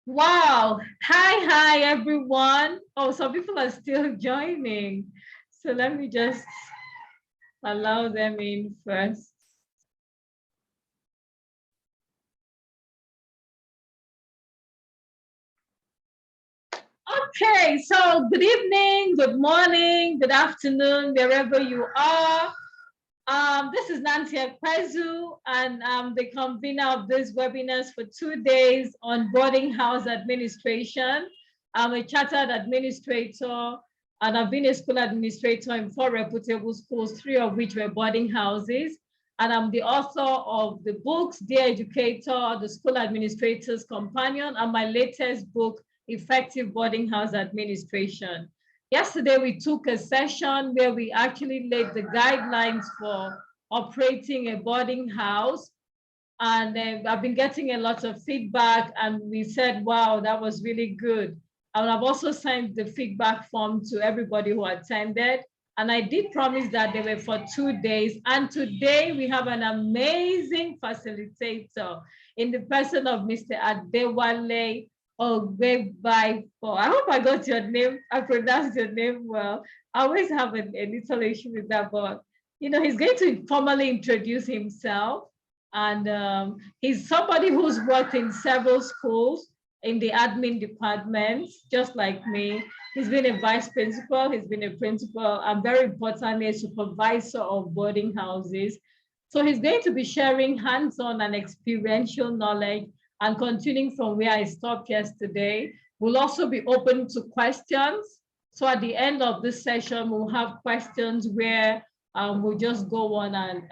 Wow. Hi, everyone. Oh, some people are still joining. So let me just allow them in first. Okay, so good evening, good morning, good afternoon, wherever you are. This is Nancy Ekpezu, and I'm the convener of this webinars for 2 days on boarding house administration. I'm a chartered administrator, and I've been a school administrator in 4 reputable schools, 3 of which were boarding houses. And I'm the author of the books, Dear Educator, The School Administrator's Companion, and my latest book, Effective Boarding House Administration. Yesterday, we took a session where we actually laid the guidelines for operating a boarding house. And I've been getting a lot of feedback, and we said, wow, that was really good. And I've also sent the feedback form to everybody who attended. And I did promise that they were for 2 days. And today we have an amazing facilitator in the person of Mr. Adewale. Oh, I hope I got your name. I pronounced your name well. I always have a little issue with that, but he's going to formally introduce himself. And he's somebody who's worked in several schools in the admin department, just like me. He's been a vice principal, he's been a principal, and very importantly, a supervisor of boarding houses. So he's going to be sharing hands-on and experiential knowledge and continuing from where I stopped yesterday. We'll also be open to questions. So at the end of this session, we'll have questions where we'll just go on and,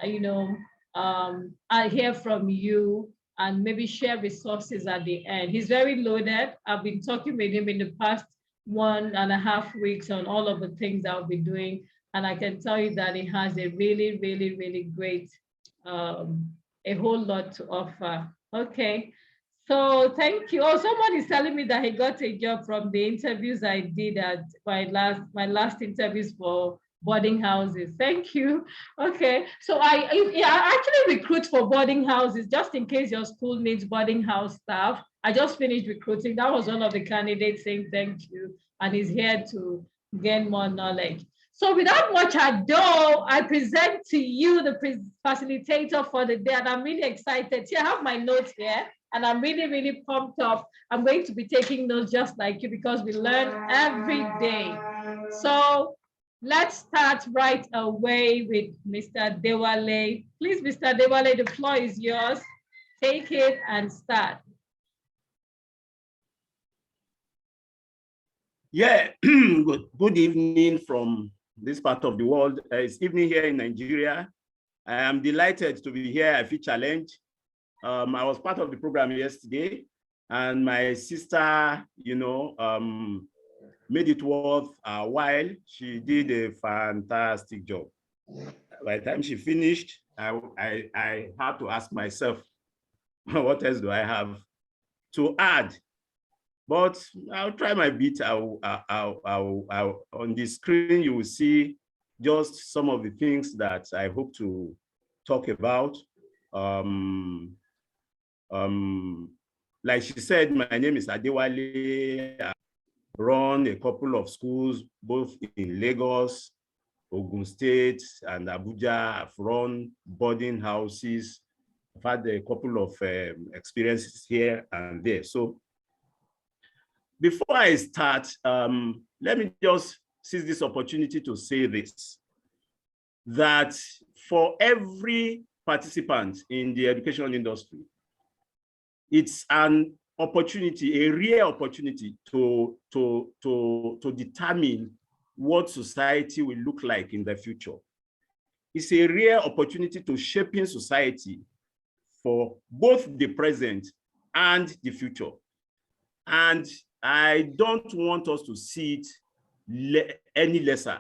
I hear from you and maybe share resources at the end. He's very loaded. I've been talking with him in the past 1.5 weeks on all of the things I'll be doing. And I can tell you that he has a really, really, really great, a whole lot to offer. Okay. So thank you. Oh, someone is telling me that he got a job from the interviews I did at my last interviews for boarding houses. Thank you. Okay. So I actually recruit for boarding houses just in case your school needs boarding house staff. I just finished recruiting. That was one of the candidates saying thank you, and he's here to gain more knowledge. So without much ado, I present to you the facilitator for the day, and I'm really excited. See, I have my notes here, and I'm really, really pumped up. I'm going to be taking notes just like you because we learn every day. So let's start right away with Mr. Adewale. Please, Mr. Adewale, the floor is yours. Take it and start. Yeah, good evening from this part of the world. It's evening here in Nigeria. I am delighted to be here at Fit Challenge. I was part of the program yesterday, and my sister, made it worth a while. She did a fantastic job. By the time she finished, I had to ask myself, what else do I have to add? But I'll try my bit. On the screen, you will see just some of the things that I hope to talk about. Like she said, my name is Adewale. I run a couple of schools, both in Lagos, Ogun State, and Abuja. I've run boarding houses. I've had a couple of experiences here and there. So before I start, let me just seize this opportunity to say this, that for every participant in the education industry, it's an opportunity, a rare opportunity to determine what society will look like in the future. It's a rare opportunity to shaping society for both the present and the future. And I don't want us to see it any lesser.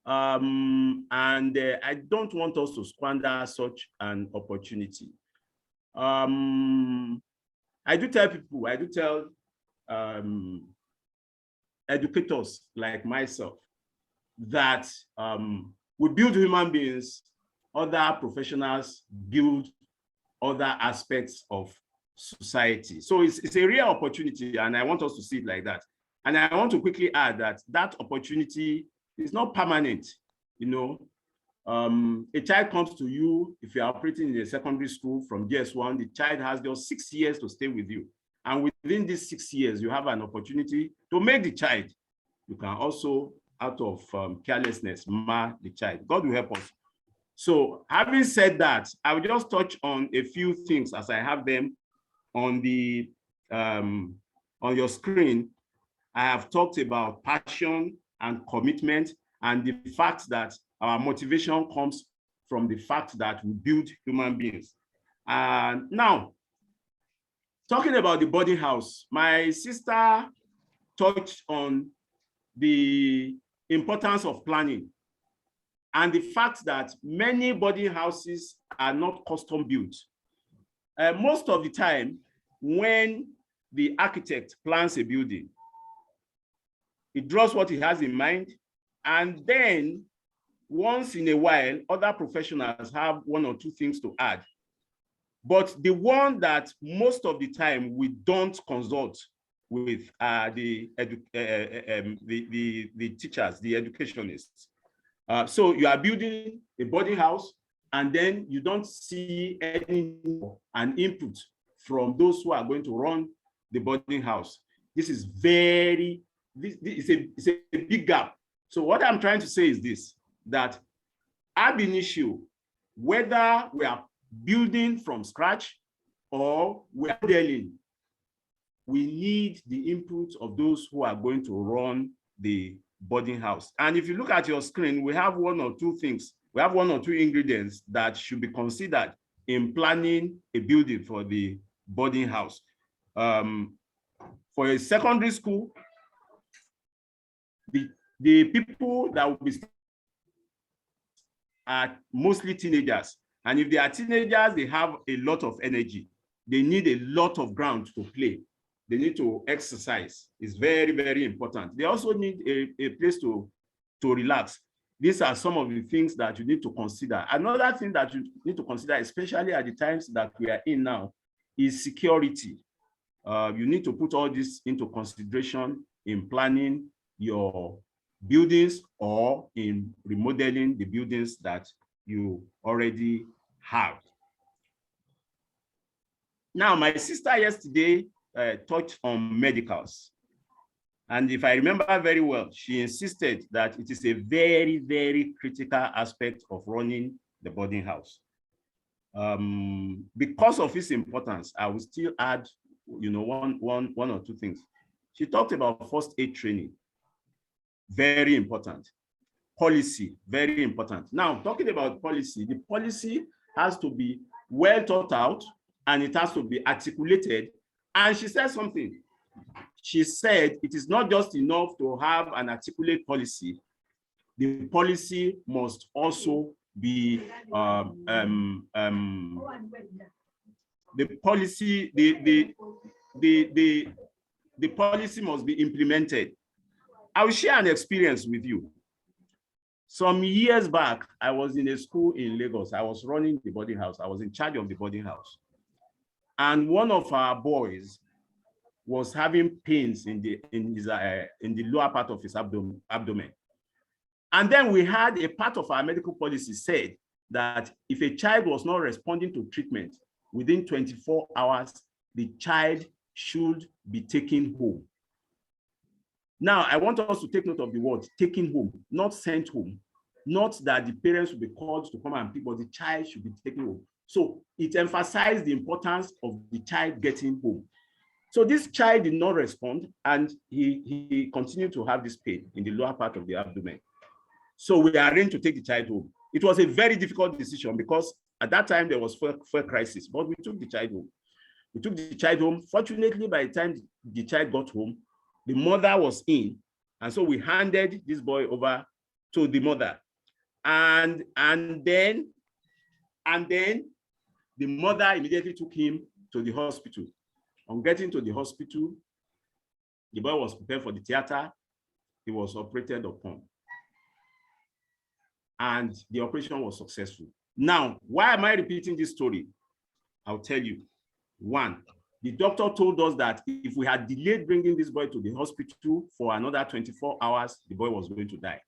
And I don't want us to squander such an opportunity. I do tell people, I do tell educators like myself that we build human beings, other professionals build other aspects of society. So it's a real opportunity, and I want us to see it like that. And I want to quickly add that that opportunity is not permanent. You know, a child comes to you, if you're operating in a secondary school from GS1, the child has just 6 years to stay with you. And within these 6 years, you have an opportunity to make the child. You can also, out of carelessness, mar the child. God will help us. So having said that, I will just touch on a few things as I have them on the on your screen. I have talked about passion and commitment and the fact that our motivation comes from the fact that we build human beings. And now, talking about the boarding house, my sister touched on the importance of planning and the fact that many boarding houses are not custom built. Most of the time, when the architect plans a building, he draws what he has in mind, and then once in a while, other professionals have one or two things to add. But the one that most of the time we don't consult with the teachers, the educationists. So you are building a boarding house, and then you don't see any input from those who are going to run the boarding house. This is it's a big gap. So what I'm trying to say is this, that ab initio, whether we are building from scratch or we are modeling, we need the input of those who are going to run the boarding house. And if you look at your screen, we have one or two things. We have one or two ingredients that should be considered in planning a building for the boarding house. For a secondary school, the people that will be are mostly teenagers. And if they are teenagers, they have a lot of energy. They need a lot of ground to play. They need to exercise. It's very, very important. They also need a place to relax. These are some of the things that you need to consider. Another thing that you need to consider, especially at the times that we are in now, is security. You need to put all this into consideration in planning your buildings or in remodeling the buildings that you already have. Now, my sister yesterday touched on medicals. And if I remember very well, she insisted that it is a very, very critical aspect of running the boarding house. Because of its importance, I will still add, you know, one or two things. She talked about first aid training, very important. Policy, very important. Now, talking about policy, the policy has to be well thought out and it has to be articulated. And she said something. She said it is not just enough to have an articulate policy. The policy must also be the policy must be implemented. I will share an experience with you. Some years back, I was in a school in Lagos. I was running the boarding house. I was in charge of the boarding house. And one of our boys was having pains in the lower part of his abdomen. And then we had a part of our medical policy said that if a child was not responding to treatment within 24 hours, the child should be taken home. Now, I want us to take note of the word taken home, not sent home. Not that the parents will be called to come and pick, but the child should be taken home. So it emphasized the importance of the child getting home. So this child did not respond, and he continued to have this pain in the lower part of the abdomen. So we arranged to take the child home. It was a very difficult decision because at that time there was fuel crisis, but we took the child home. We took the child home. Fortunately, by the time the child got home, the mother was in, and so we handed this boy over to the mother. And then the mother immediately took him to the hospital. On getting to the hospital, the boy was prepared for the theater. He was operated upon. And the operation was successful. Now, why am I repeating this story? I'll tell you. One, The doctor told us that if we had delayed bringing this boy to the hospital for another 24 hours, the boy was going to die.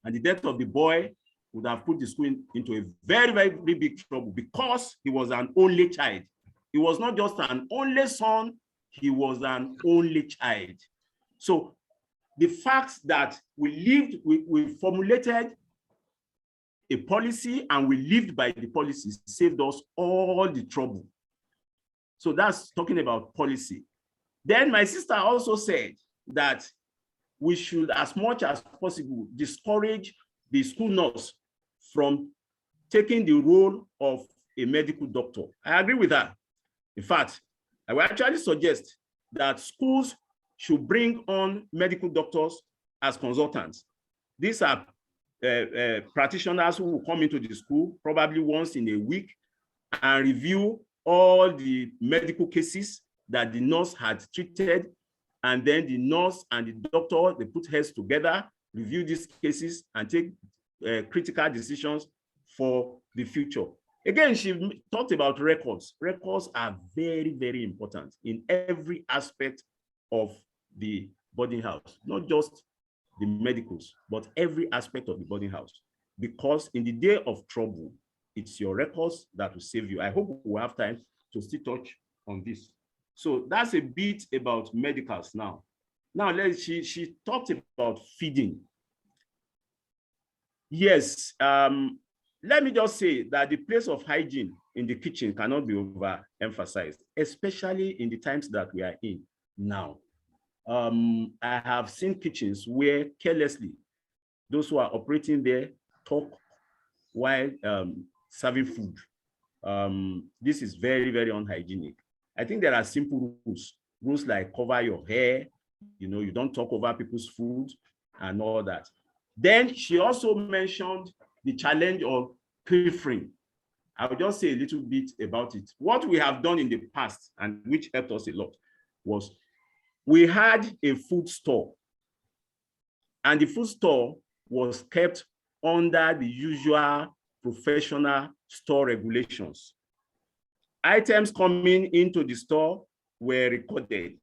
And the death of the boy would have put the school into a very, very big trouble because he was an only child. He was not just an only son, he was an only child. So the fact that we formulated a policy and we lived by the policy saved us all the trouble. So that's talking about policy. Then my sister also said that we should, as much as possible, discourage the school nurse from taking the role of a medical doctor. I agree with that. In fact, I will actually suggest that schools should bring on medical doctors as consultants. These are practitioners who will come into the school probably once in a week and review all the medical cases that the nurse had treated, and then the nurse and the doctor, they put heads together, review these cases, and take critical decisions for the future. Again, she talked about records. Records are very, very important in every aspect of the boarding house, not just the medicals, but every aspect of the boarding house. Because in the day of trouble, it's your records that will save you. I hope we'll have time to still touch on this. So that's a bit about medicals now. Now, she talked about feeding. Yes, let me just say that the place of hygiene in the kitchen cannot be overemphasized, especially in the times that we are in now. I have seen kitchens where carelessly, those who are operating there talk while serving food. This is very, very unhygienic. I think there are simple rules like cover your hair, you don't talk over people's food and all that. Then she also mentioned the challenge of periphery. I will just say a little bit about it. What we have done in the past, and which helped us a lot, was we had a food store, and the food store was kept under the usual professional store regulations. Items coming into the store were recorded,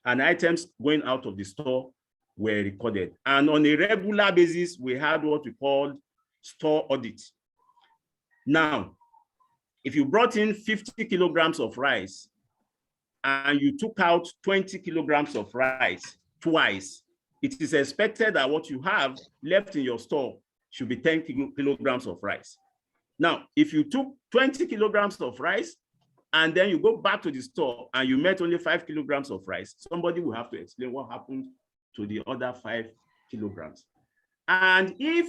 and items going out of the store were recorded. And on a regular basis, we had what we called store audit. Now, if you brought in 50 kilograms of rice and you took out 20 kilograms of rice twice, it is expected that what you have left in your store should be 10 kilograms of rice. Now, if you took 20 kilograms of rice and then you go back to the store and you met only 5 kilograms of rice, somebody will have to explain what happened to the other 5 kilograms. And if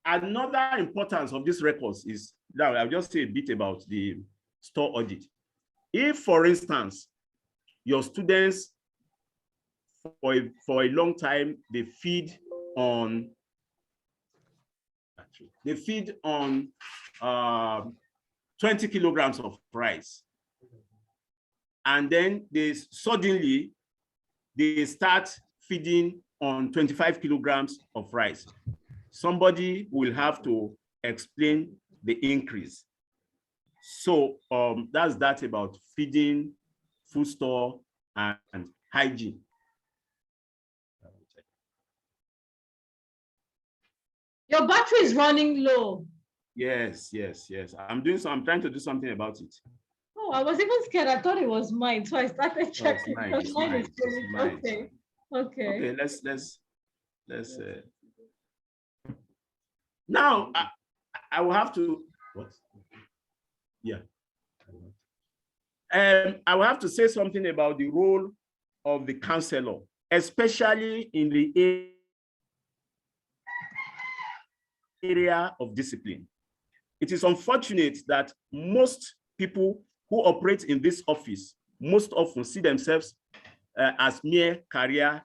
another importance of these records is, now I'll just say a bit about the store audit. If, for instance, your students for a long time, they feed on 20 kilograms of rice, and then suddenly they start feeding on 25 kilograms of rice. Somebody will have to explain the increase. So that's that about feeding, food store, and hygiene. Your battery is running low. Yes. I'm trying to do something about it. Oh, I was even scared. I thought it was mine, so I started checking. It's mine. Okay. Let's now I will have to what? Yeah. I will have to say something about the role of the counselor, especially in the area of discipline. It is unfortunate that most people who operate in this office most often see themselves as mere career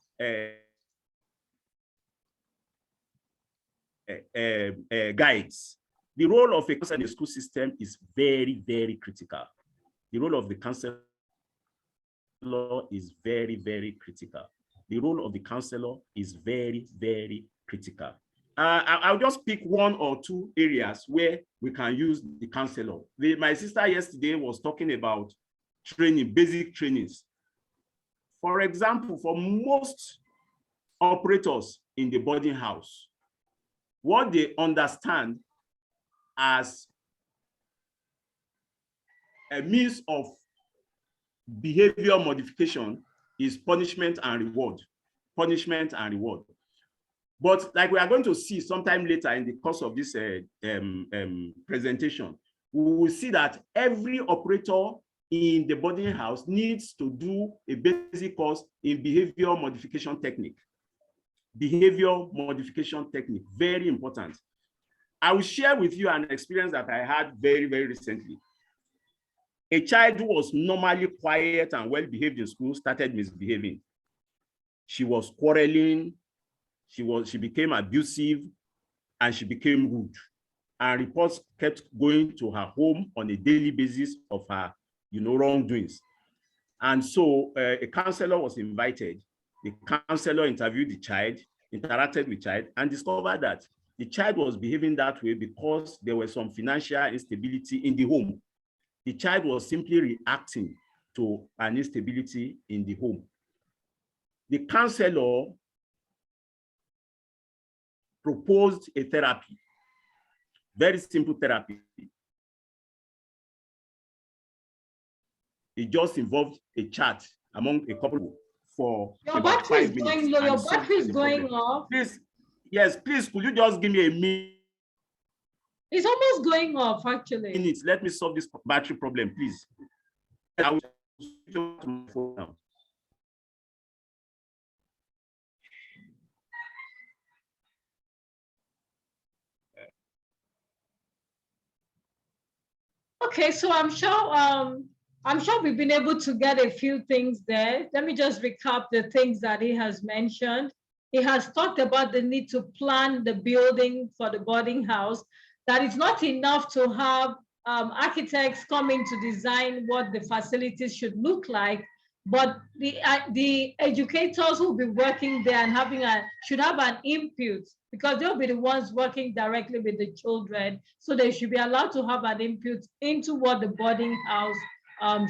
guides. The role of a counselor in the school system is very, very critical. The role of the counselor is very, very critical. The role of the counselor is very, very critical. I'll just pick one or two areas where we can use the counselor. My sister yesterday was talking about training, basic trainings. For example, for most operators in the boarding house, what they understand as a means of behavior modification is punishment and reward. Punishment and reward. But like we are going to see sometime later in the course of this presentation, we will see that every operator in the boarding house needs to do a basic course in behavior modification technique. Behavior modification technique, very important. I will share with you an experience that I had very, very recently. A child who was normally quiet and well-behaved in school started misbehaving. She was quarreling, she became abusive, and she became rude. And reports kept going to her home on a daily basis of her, wrongdoings. And so a counselor was invited. The counselor interviewed the child, interacted with the child, and discovered that the child was behaving that way because there was some financial instability in the home. The child was simply reacting to an instability in the home. The counselor proposed a therapy, very simple therapy. It just involved a chat among a couple for about 5 minutes. Your battery is going off. Please, yes, please, could you just give me a minute? It's almost going off, actually. Minutes. Let me solve this battery problem, please. I will switch to my phone now. Okay, so I'm sure we've been able to get a few things there. Let me just recap the things that he has mentioned. He has talked about the need to plan the building for the boarding house, that it's not enough to have architects coming to design what the facilities should look like, but the educators who will be working there and should have an input, because they'll be the ones working directly with the children. So they should be allowed to have an input into what the boarding house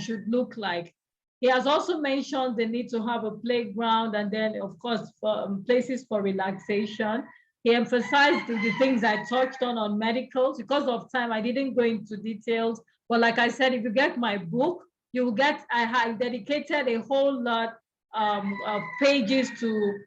should look like. He has also mentioned the need to have a playground and then, of course, places for relaxation. He emphasized the things I touched on medicals. Because of time, I didn't go into details. But like I said, if you get my book, you will get, I dedicated a whole lot of pages to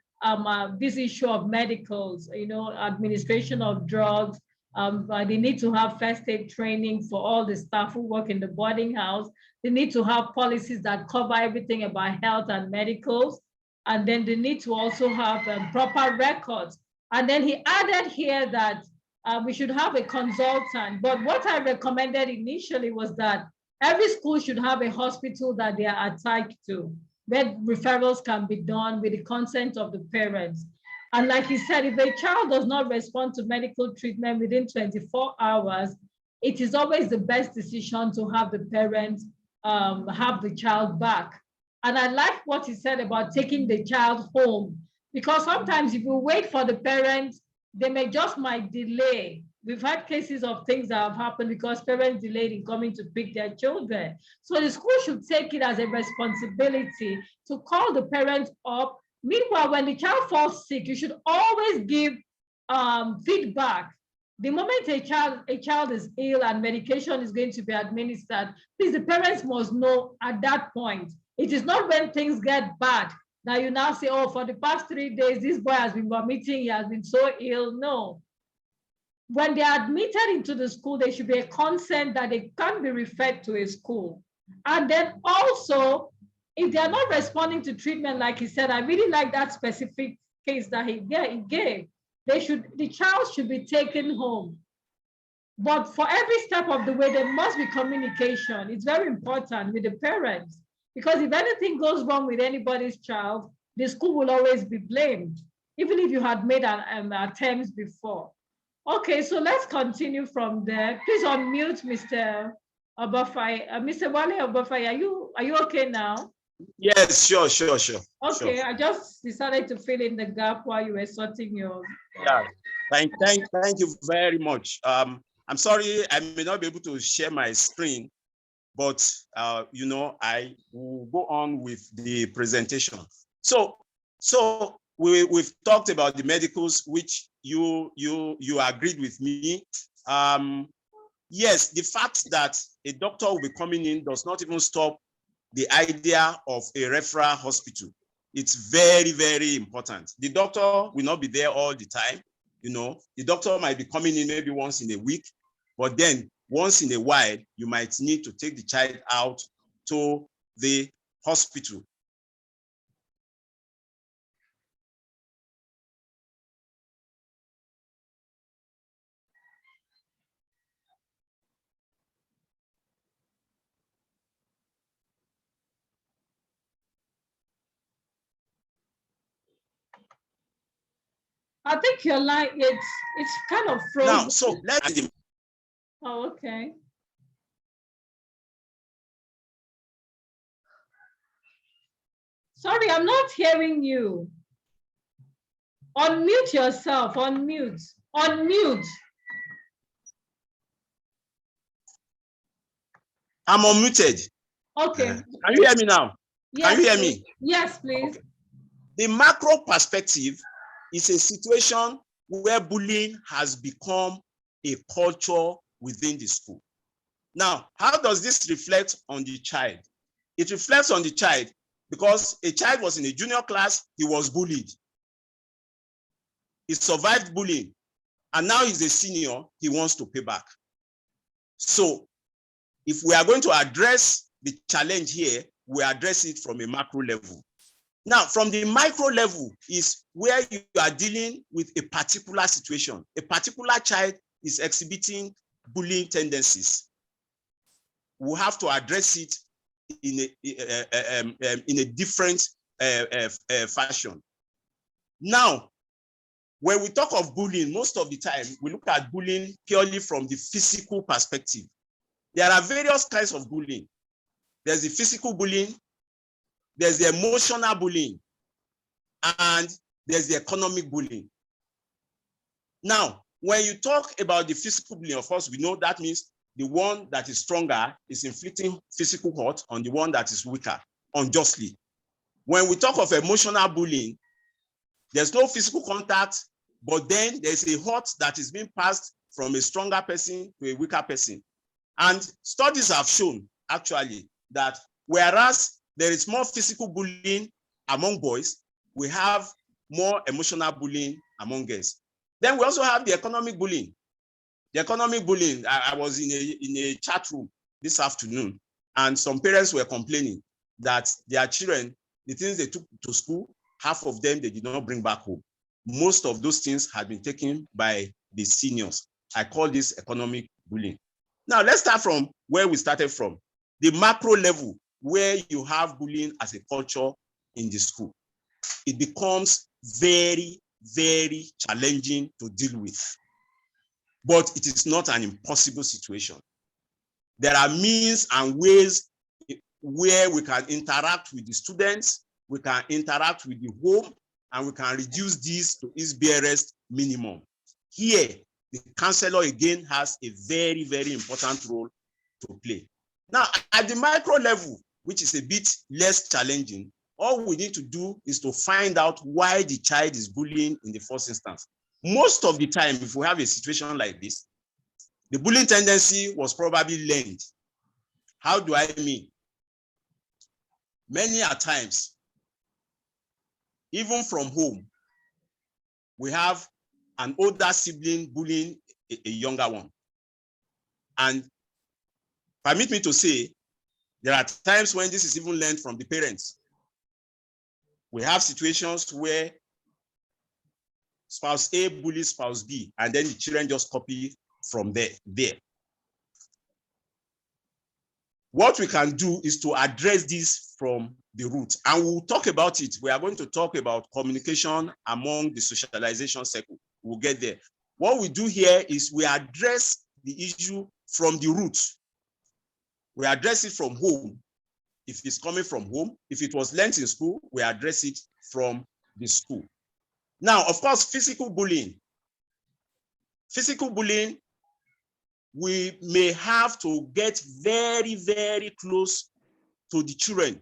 this issue of medicals, administration of drugs. They need to have first aid training for all the staff who work in the boarding house. They need to have policies that cover everything about health and medicals. And then they need to also have proper records. And then he added here that we should have a consultant. But what I recommended initially was that every school should have a hospital that they are attached to, where referrals can be done with the consent of the parents. And like he said, if a child does not respond to medical treatment within 24 hours, it is always the best decision to have the parents have the child back. And I like what he said about taking the child home, because sometimes if you wait for the parents, they might delay. We've had cases of things that have happened because parents delayed in coming to pick their children. So the school should take it as a responsibility to call the parents up. Meanwhile, when the child falls sick, you should always give feedback. The moment a child is ill and medication is going to be administered, please, the parents must know at that point. It is not when things get bad that you now say, oh, for the past 3 days, this boy has been vomiting, he has been so ill. No. When they are admitted into the school, there should be a consent that they can be referred to a school. And then also, if they are not responding to treatment, like he said, I really like that specific case that he gave. The child should be taken home. But for every step of the way, there must be communication. It's very important with the parents, because if anything goes wrong with anybody's child, the school will always be blamed, even if you had made an attempt before. Okay, so let's continue from there. Please unmute Mr. Obafai. Mr. Wale Obafai, are you okay now? Yes, sure. Okay, sure. I just decided to fill in the gap while you were sorting your. Yeah, thank you very much. I'm sorry, I may not be able to share my screen but you know, I will go on with the presentation. So we've talked about the medicals, which you agreed with me. Yes, the fact that a doctor will be coming in does not even stop the idea of a referral hospital. It's very, very important. The doctor will not be there all the time. You know, the doctor might be coming in maybe once in a week, but then once in a while, you might need to take the child out to the hospital. I think your line, it's kind of frozen. Now, so let's. Oh, okay. Sorry, I'm not hearing you. Unmute yourself, unmute. Unmute. I'm unmuted. Okay. Can you hear me now? Yes, Can you hear please. me? Yes, please. Okay. The macro perspective is a situation where bullying has become a culture within the school. Now, how does this reflect on the child? It reflects on the child because a child was in a junior class, he was bullied. He survived bullying, and now he's a senior, he wants to pay back. So if we are going to address the challenge here, we address it from a macro level. Now, from the micro level is where you are dealing with a particular situation. A particular child is exhibiting bullying tendencies. We have to address it in a different fashion. Now, when we talk of bullying, most of the time, we look at bullying purely from the physical perspective. There are various kinds of bullying. There's the physical bullying, there's the emotional bullying, and there's the economic bullying. Now, when you talk about the physical bullying, of course, we know that means the one that is stronger is inflicting physical hurt on the one that is weaker unjustly. When we talk of emotional bullying, there's no physical contact, but then there's a hurt that is being passed from a stronger person to a weaker person. And studies have shown, actually, that whereas there is more physical bullying among boys, we have more emotional bullying among girls. Then we also have the economic bullying. The economic bullying, I was in a chat room this afternoon, and some parents were complaining that their children, the things they took to school, half of them they did not bring back home. Most of those things had been taken by the seniors. I call this economic bullying. Now, let's start from where we started from, the macro level, where you have bullying as a culture in the school. It becomes very, very challenging to deal with. But it is not an impossible situation. There are means and ways where we can interact with the students, we can interact with the home, and we can reduce this to its barest minimum. Here, the counselor again has a very, very important role to play. Now, at the micro level, which is a bit less challenging, all we need to do is to find out why the child is bullying in the first instance. Most of the time, if we have a situation like this, the bullying tendency was probably learned. How do I mean? Many a times, even from home, we have an older sibling bullying a younger one. And permit me to say, there are times when this is even learned from the parents. We have situations where spouse A bullies spouse B, and then the children just copy from there. What we can do is to address this from the root, and we'll talk about it. We are going to talk about communication among the socialization circle. We'll get there. What we do here is we address the issue from the root. We address it from home. If it's coming from home, if it was learned in school, we address it from the school. Now, of course, physical bullying. Physical bullying we may have to get very, very close to the children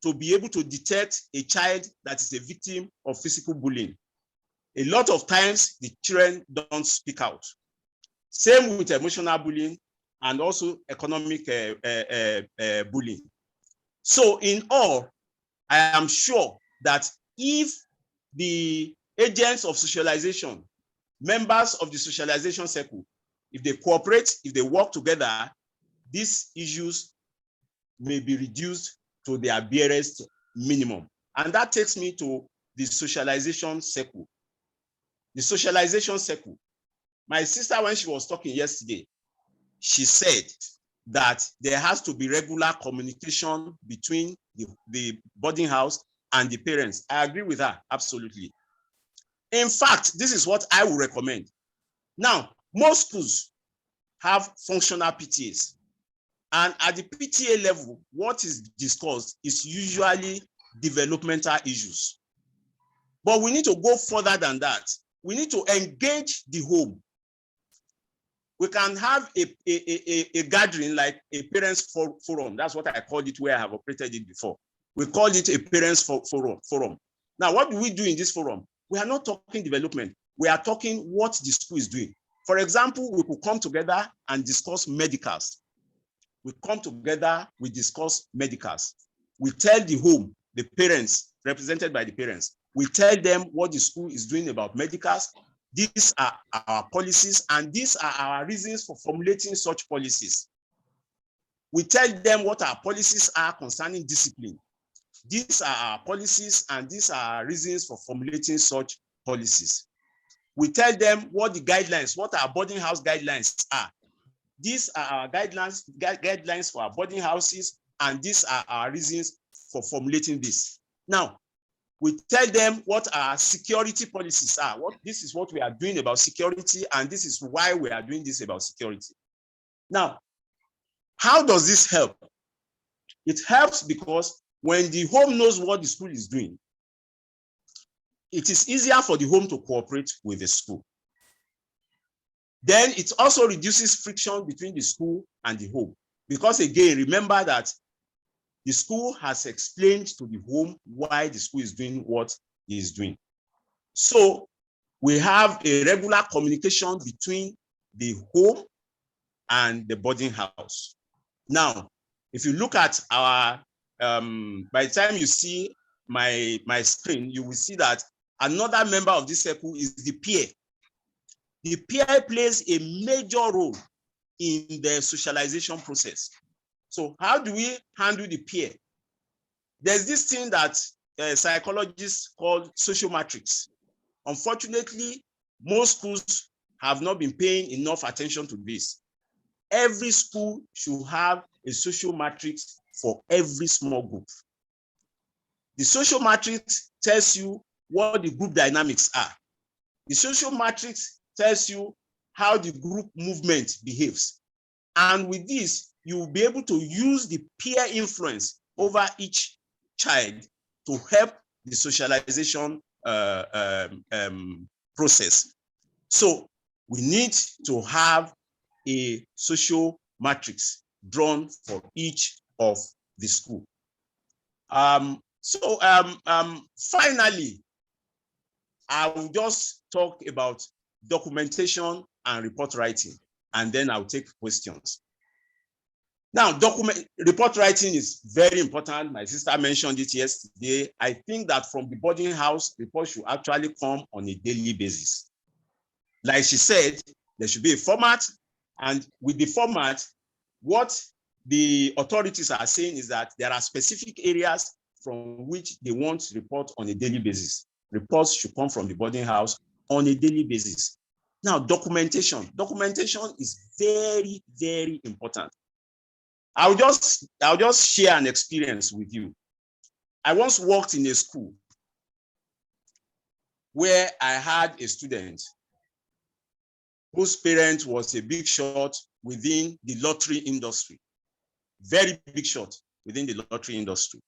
to be able to detect a child that is a victim of physical bullying. A lot of times, the children don't speak out. Same with emotional bullying and also economic bullying. So in all, I am sure that if the agents of socialization, members of the socialization circle, if they cooperate, if they work together, these issues may be reduced to their barest minimum. And that takes me to the socialization circle. The socialization circle. My sister, when she was talking yesterday, she said that there has to be regular communication between the boarding house and the parents. I agree with her, absolutely. In fact, this is what I would recommend. Now, most schools have functional PTAs. And at the PTA level, what is discussed is usually developmental issues. But we need to go further than that. We need to engage the home. We can have a gathering like a parents forum. That's what I called it, where I have operated it before. We call it a parents forum. Now, what do we do in this forum? We are not talking development. We are talking what the school is doing. For example, we could come together and discuss medicals. We come together, we discuss medicals. We tell the home, the parents, represented by the parents, we tell them what the school is doing about medicals. These are our policies, and these are our reasons for formulating such policies. We tell them what our policies are concerning discipline. These are our policies, and these are our reasons for formulating such policies. We tell them what the guidelines, what our boarding house guidelines are. These are our guidelines for our boarding houses, and these are our reasons for formulating this. Now, we tell them what our security policies are. This is what we are doing about security, and this is why we are doing this about security. Now, how does this help? It helps because when the home knows what the school is doing, it is easier for the home to cooperate with the school. Then it also reduces friction between the school and the home. Because again, remember that the school has explained to the home why the school is doing what it is doing. So we have a regular communication between the home and the boarding house. Now, if you look at our, by the time you see my screen, you will see that another member of this circle is the peer. The peer plays a major role in the socialization process. So how do we handle the peer? There's this thing that psychologists call social matrix. Unfortunately, most schools have not been paying enough attention to this. Every school should have a social matrix for every small group. The social matrix tells you what the group dynamics are. The social matrix tells you how the group movement behaves. And with this, you will be able to use the peer influence over each child to help the socialization process. So we need to have a social matrix drawn for each of the school. Finally, I will just talk about documentation and report writing, and then I'll take questions. Now, report writing is very important. My sister mentioned it yesterday. I think that from the boarding house, reports should actually come on a daily basis. Like she said, there should be a format, and with the format, what the authorities are saying is that there are specific areas from which they want report on a daily basis. Reports should come from the boarding house on a daily basis. Now, documentation. Documentation is very, very important. I'll just share an experience with you. I once worked in a school where I had a student whose parent was a big shot within the lottery industry. Very big shot within the lottery industry.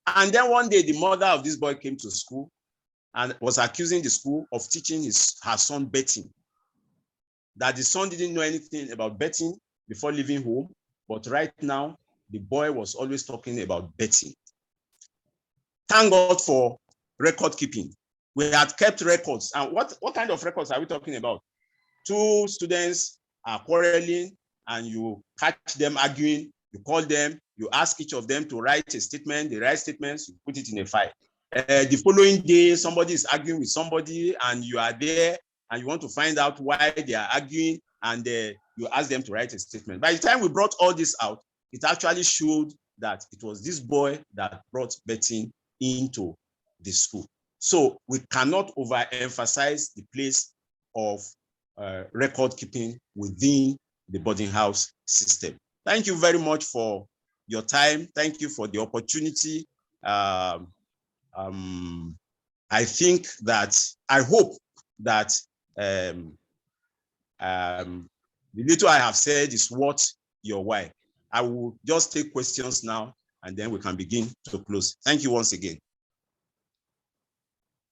And then one day, the mother of this boy came to school and was accusing the school of teaching her son betting. that the son didn't know anything about betting before leaving home, but right now, the boy was always talking about betting. Thank God for record keeping. We had kept records. And what kind of records are we talking about? Two students are quarreling and you catch them arguing, you call them, you ask each of them to write a statement, they write statements, you put it in a file. The following day, somebody is arguing with somebody and you are there and you want to find out why they are arguing and you ask them to write a statement. By the time we brought all this out, it actually showed that it was this boy that brought betting into the school. So we cannot overemphasize the place of record keeping within the boarding house system. Thank you very much for your time. Thank you for the opportunity. I think that, I hope that the little I have said is worth your while. I will just take questions now and then we can begin to close. Thank you once again.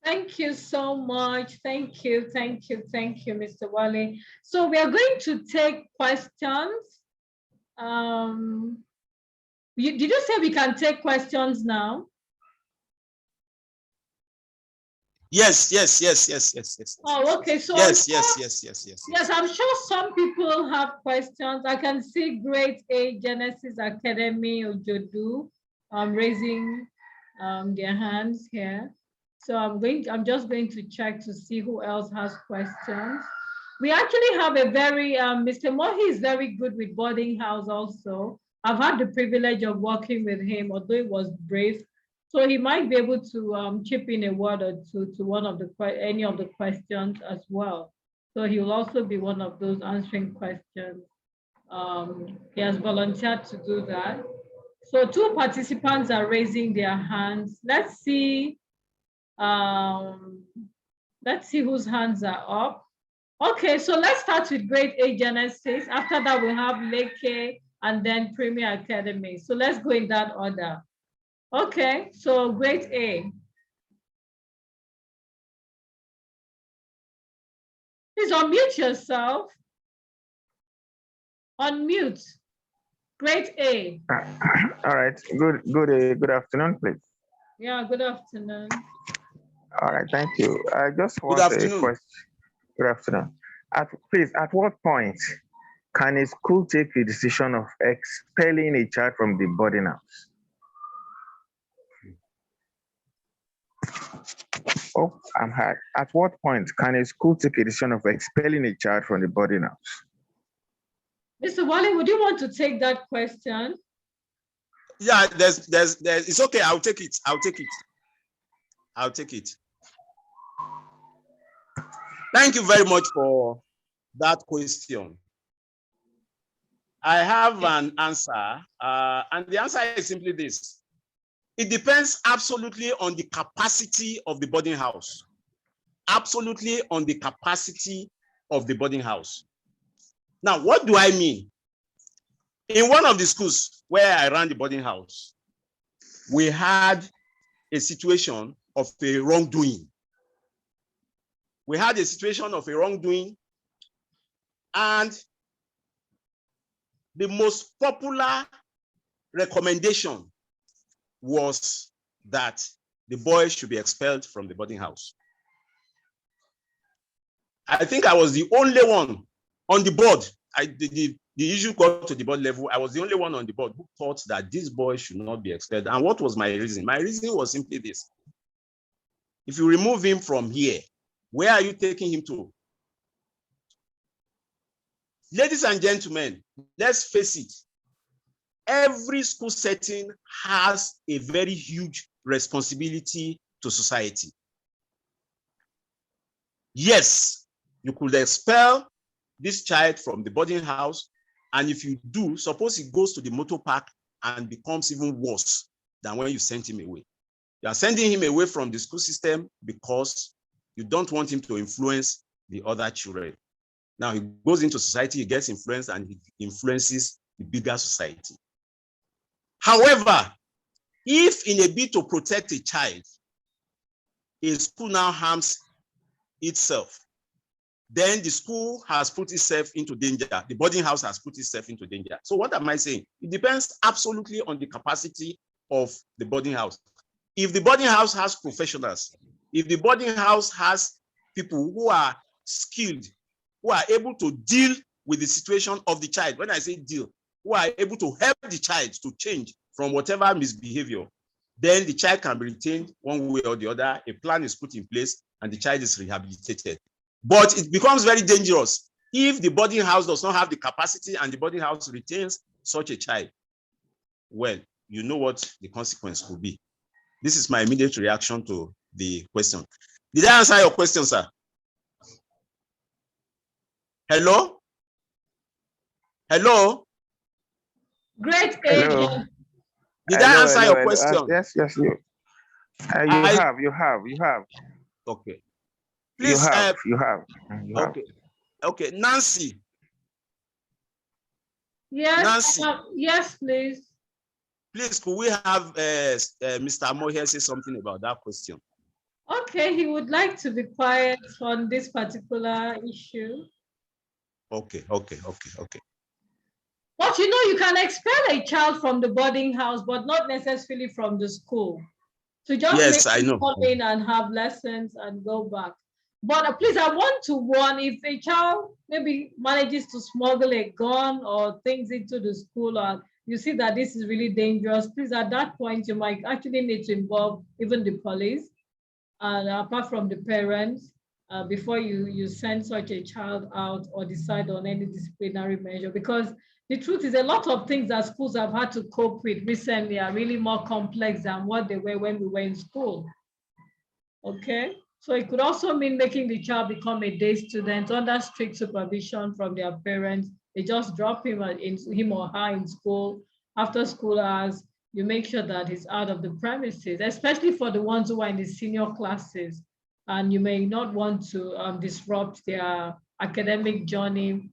Thank you so much. Thank you, Mr. Wale. So we are going to take questions. Did you say we can take questions now? Yes. Oh, okay. So yes. Yes, I'm sure some people have questions. I can see Grade A Genesis Academy Ojodu raising their hands here. So I'm just going to check to see who else has questions. We actually have a very, Mr. Mohi is very good with boarding house also. I've had the privilege of working with him, although it was brief. So he might be able to chip in a word or two to any of the questions as well. So he will also be one of those answering questions. He has volunteered to do that. So 2 participants are raising their hands. Let's see whose hands are up. Okay, so let's start with Grade A Genesis. After that, we have Leke and then Premier Academy. So let's go in that order. Okay, so Grade A. Please unmute yourself. Unmute. Grade A. All right. Good afternoon, please. Yeah, good afternoon. All right, thank you. I just want a question. Good afternoon. Please, at what point can a school take the decision of expelling a child from the boarding house? Oh, I'm hard. At what point can a school take a decision of expelling a child from the boarding house? Mr. Wale, would you want to take that question? Yeah, it's okay. I'll take it. Thank you very much for that question. I have an answer, and the answer is simply this. It depends absolutely on the capacity of the boarding house. Absolutely on the capacity of the boarding house. Now, what do I mean? In one of the schools where I ran the boarding house, we had a situation of a wrongdoing. And the most popular recommendation was that the boy should be expelled from the boarding house. I think I was the only one on the board. The issue got to the board level. I was the only one on the board who thought that this boy should not be expelled. And what was my reason? My reason was simply this. If you remove him from here, where are you taking him to? Ladies and gentlemen, let's face it. Every school setting has a very huge responsibility to society. Yes, you could expel this child from the boarding house, and if you do, suppose he goes to the motor park and becomes even worse than when you sent him away. You are sending him away from the school system because you don't want him to influence the other children. Now he goes into society, he gets influenced, and he influences the bigger society. However, if in a bid to protect a child, a school now harms itself, then the school has put itself into danger. The boarding house has put itself into danger. So what am I saying? It depends absolutely on the capacity of the boarding house. If the boarding house has professionals, if the boarding house has people who are skilled, who are able to deal with the situation of the child, when I say deal, who are able to help the child to change from whatever misbehavior, then the child can be retained one way or the other. A plan is put in place and the child is rehabilitated. But it becomes very dangerous if the boarding house does not have the capacity and the boarding house retains such a child. Well, you know what the consequence could be. This is my immediate reaction to the question. Did I answer your question, sir? Hello? Hello? Great Hello. agent. Did I answer your question? Yes, you have. Okay. Please. You have. Okay. Nancy. Yes. Nancy. Yes, please. Please, could we have Mr. Amo here say something about that question? Okay, he would like to be quiet on this particular issue. Okay. But you know, you can expel a child from the boarding house, but not necessarily from the school. So just make him come in and have lessons and go back. But please, I want to warn, if a child maybe manages to smuggle a gun or things into the school, or you see that this is really dangerous, please, at that point, you might actually need to involve even the police, and apart from the parents, before you send such a child out or decide on any disciplinary measure. Because the truth is, a lot of things that schools have had to cope with recently are really more complex than what they were when we were in school. Okay, so it could also mean making the child become a day student under strict supervision from their parents. They just drop him or her in school. After school hours, you make sure that he's out of the premises, especially for the ones who are in the senior classes. And you may not want to disrupt their academic journey,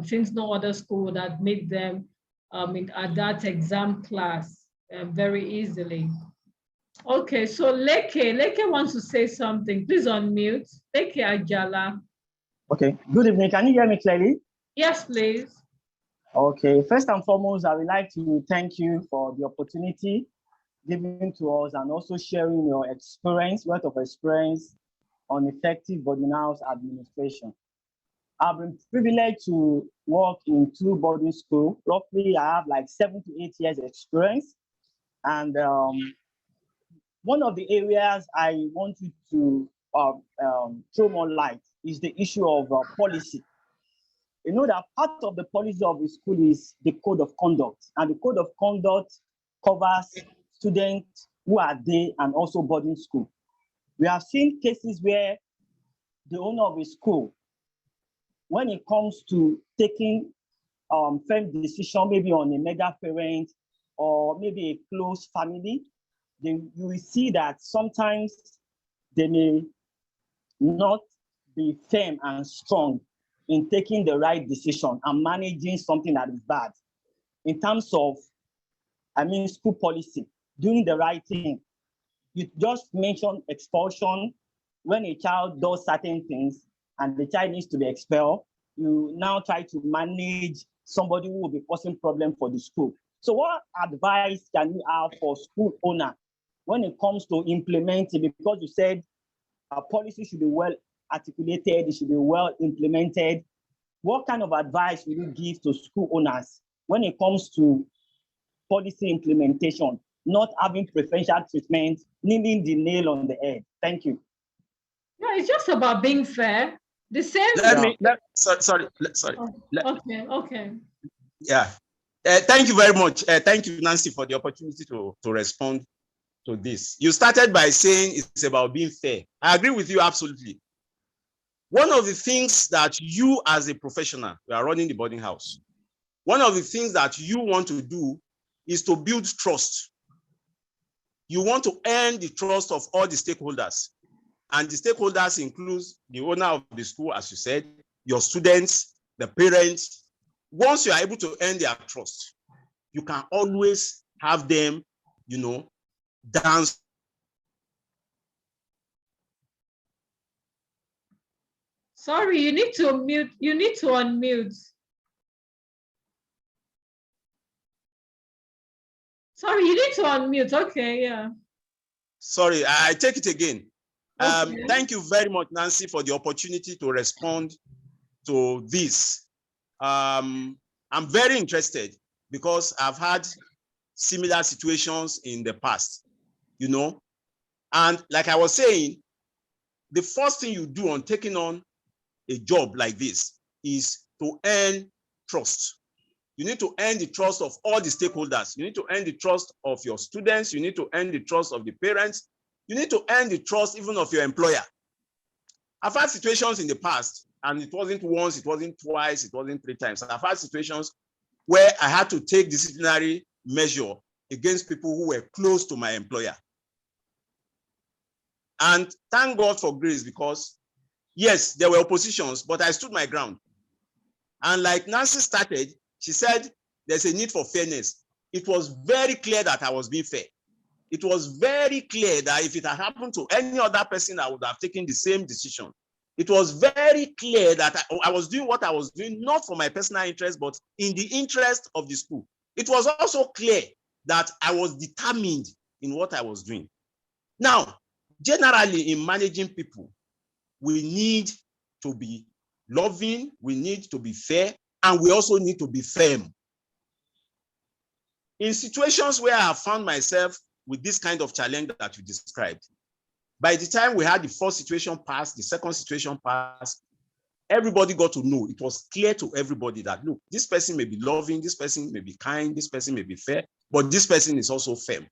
since no other school would admit them at that exam class very easily. Okay, so Leke wants to say something. Please unmute. Leke Ajala. Okay, good evening. Can you hear me clearly? Yes, please. Okay, first and foremost, I would like to thank you for the opportunity given to us and also sharing your wealth of experience on effective boarding house administration. I've been privileged to work in 2 boarding schools. Roughly, I have like 7 to 8 years experience. And one of the areas I want you to throw more light is the issue of policy. You know that part of the policy of the school is the code of conduct, and the code of conduct covers students who are day and also boarding school. We have seen cases where the owner of a school, when it comes to taking firm decision, maybe on a mega parent or maybe a close family, you will see that sometimes they may not be firm and strong in taking the right decision and managing something that is bad. In terms of, school policy, doing the right thing. You just mentioned expulsion. When a child does certain things and the child needs to be expelled, you now try to manage somebody who will be causing problem for the school. So what advice can you have for school owner when it comes to implementing? Because you said a policy should be well articulated, it should be well implemented. What kind of advice will you give to school owners when it comes to policy implementation, not having preferential treatment, needing the nail on the head? Thank you. No, it's just about being fair. The same. Sorry. Okay. Yeah. Thank you very much. Thank you, Nancy, for the opportunity to respond to this. You started by saying it's about being fair. I agree with you absolutely. One of the things that you as a professional, you are running the boarding house, one of the things that you want to do is to build trust. You want to earn the trust of all the stakeholders. And the stakeholders includes the owner of the school, as you said, your students, the parents. Once you are able to earn their trust, you can always have them, dance. Sorry, you need to mute. You need to unmute. Sorry, you need to unmute. Okay, yeah. Sorry, I take it again. Okay. Thank you very much, Nancy, for the opportunity to respond to this. I'm very interested because I've had similar situations in the past, you know. And like I was saying, the first thing you do on taking on a job like this is to earn trust. You need to earn the trust of all the stakeholders. You need to earn the trust of your students. You need to earn the trust of the parents. You need to earn the trust even of your employer. I've had situations in the past, and it wasn't once, it wasn't twice, it wasn't 3 times. I've had situations where I had to take disciplinary measure against people who were close to my employer. And thank God for grace, because yes, there were oppositions, but I stood my ground. And like Nancy started, she said, there's a need for fairness. It was very clear that I was being fair. It was very clear that if it had happened to any other person, I would have taken the same decision. It was very clear that I was doing what I was doing, not for my personal interest, but in the interest of the school. It was also clear that I was determined in what I was doing. Now, generally in managing people, we need to be loving, we need to be fair, and we also need to be firm. In situations where I have found myself with this kind of challenge that you described, by the time we had the first situation pass, the second situation pass, everybody got to know. It was clear to everybody that, look, this person may be loving, this person may be kind, this person may be fair, but this person is also firm.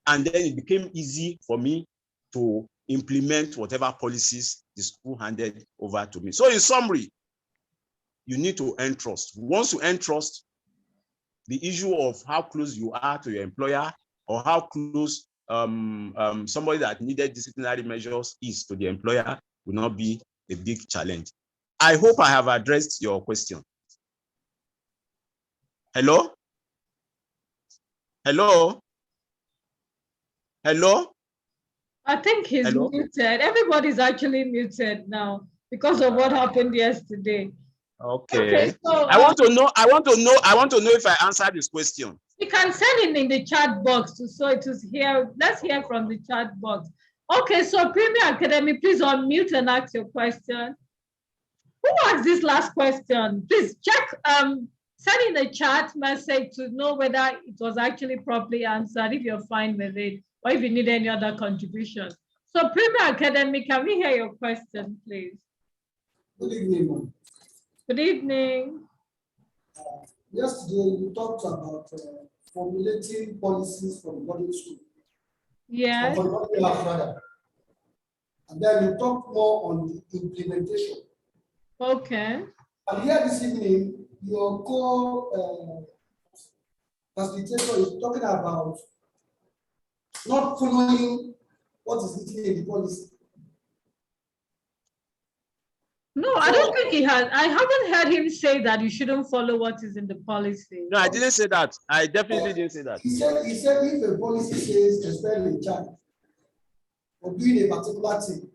And then it became easy for me to implement whatever policies the school handed over to me. So in summary, you need to earn trust. Once you earn trust, the issue of how close you are to your employer or how close somebody that needed disciplinary measures is to the employer will not be a big challenge. I hope I have addressed your question. Hello? Hello? Hello? I think he's muted. Everybody's actually muted now because of what happened yesterday. Okay. So I want to know if I answered this question. You can send it in the chat box so it is here. Let's hear from the chat box. Okay, so Premier Academy, please unmute and ask your question. Who asked this last question? Please check, send in the chat message to know whether it was actually properly answered, if you're fine with it, or if you need any other contribution. So Premier Academy, can we hear your question, please? Good evening, ma'am. Good evening. Yesterday, you talked about formulating policies for the boarding school. Yes. For the boarding house, rather. And then you talked more on the implementation. Okay. And here this evening, your co-facilitator is talking about not following what is written in the policy. No, I don't think he has. I haven't heard him say that you shouldn't follow what is in the policy. No, I didn't say that. I definitely didn't say that. He said if a policy says expel a child for doing a particular thing,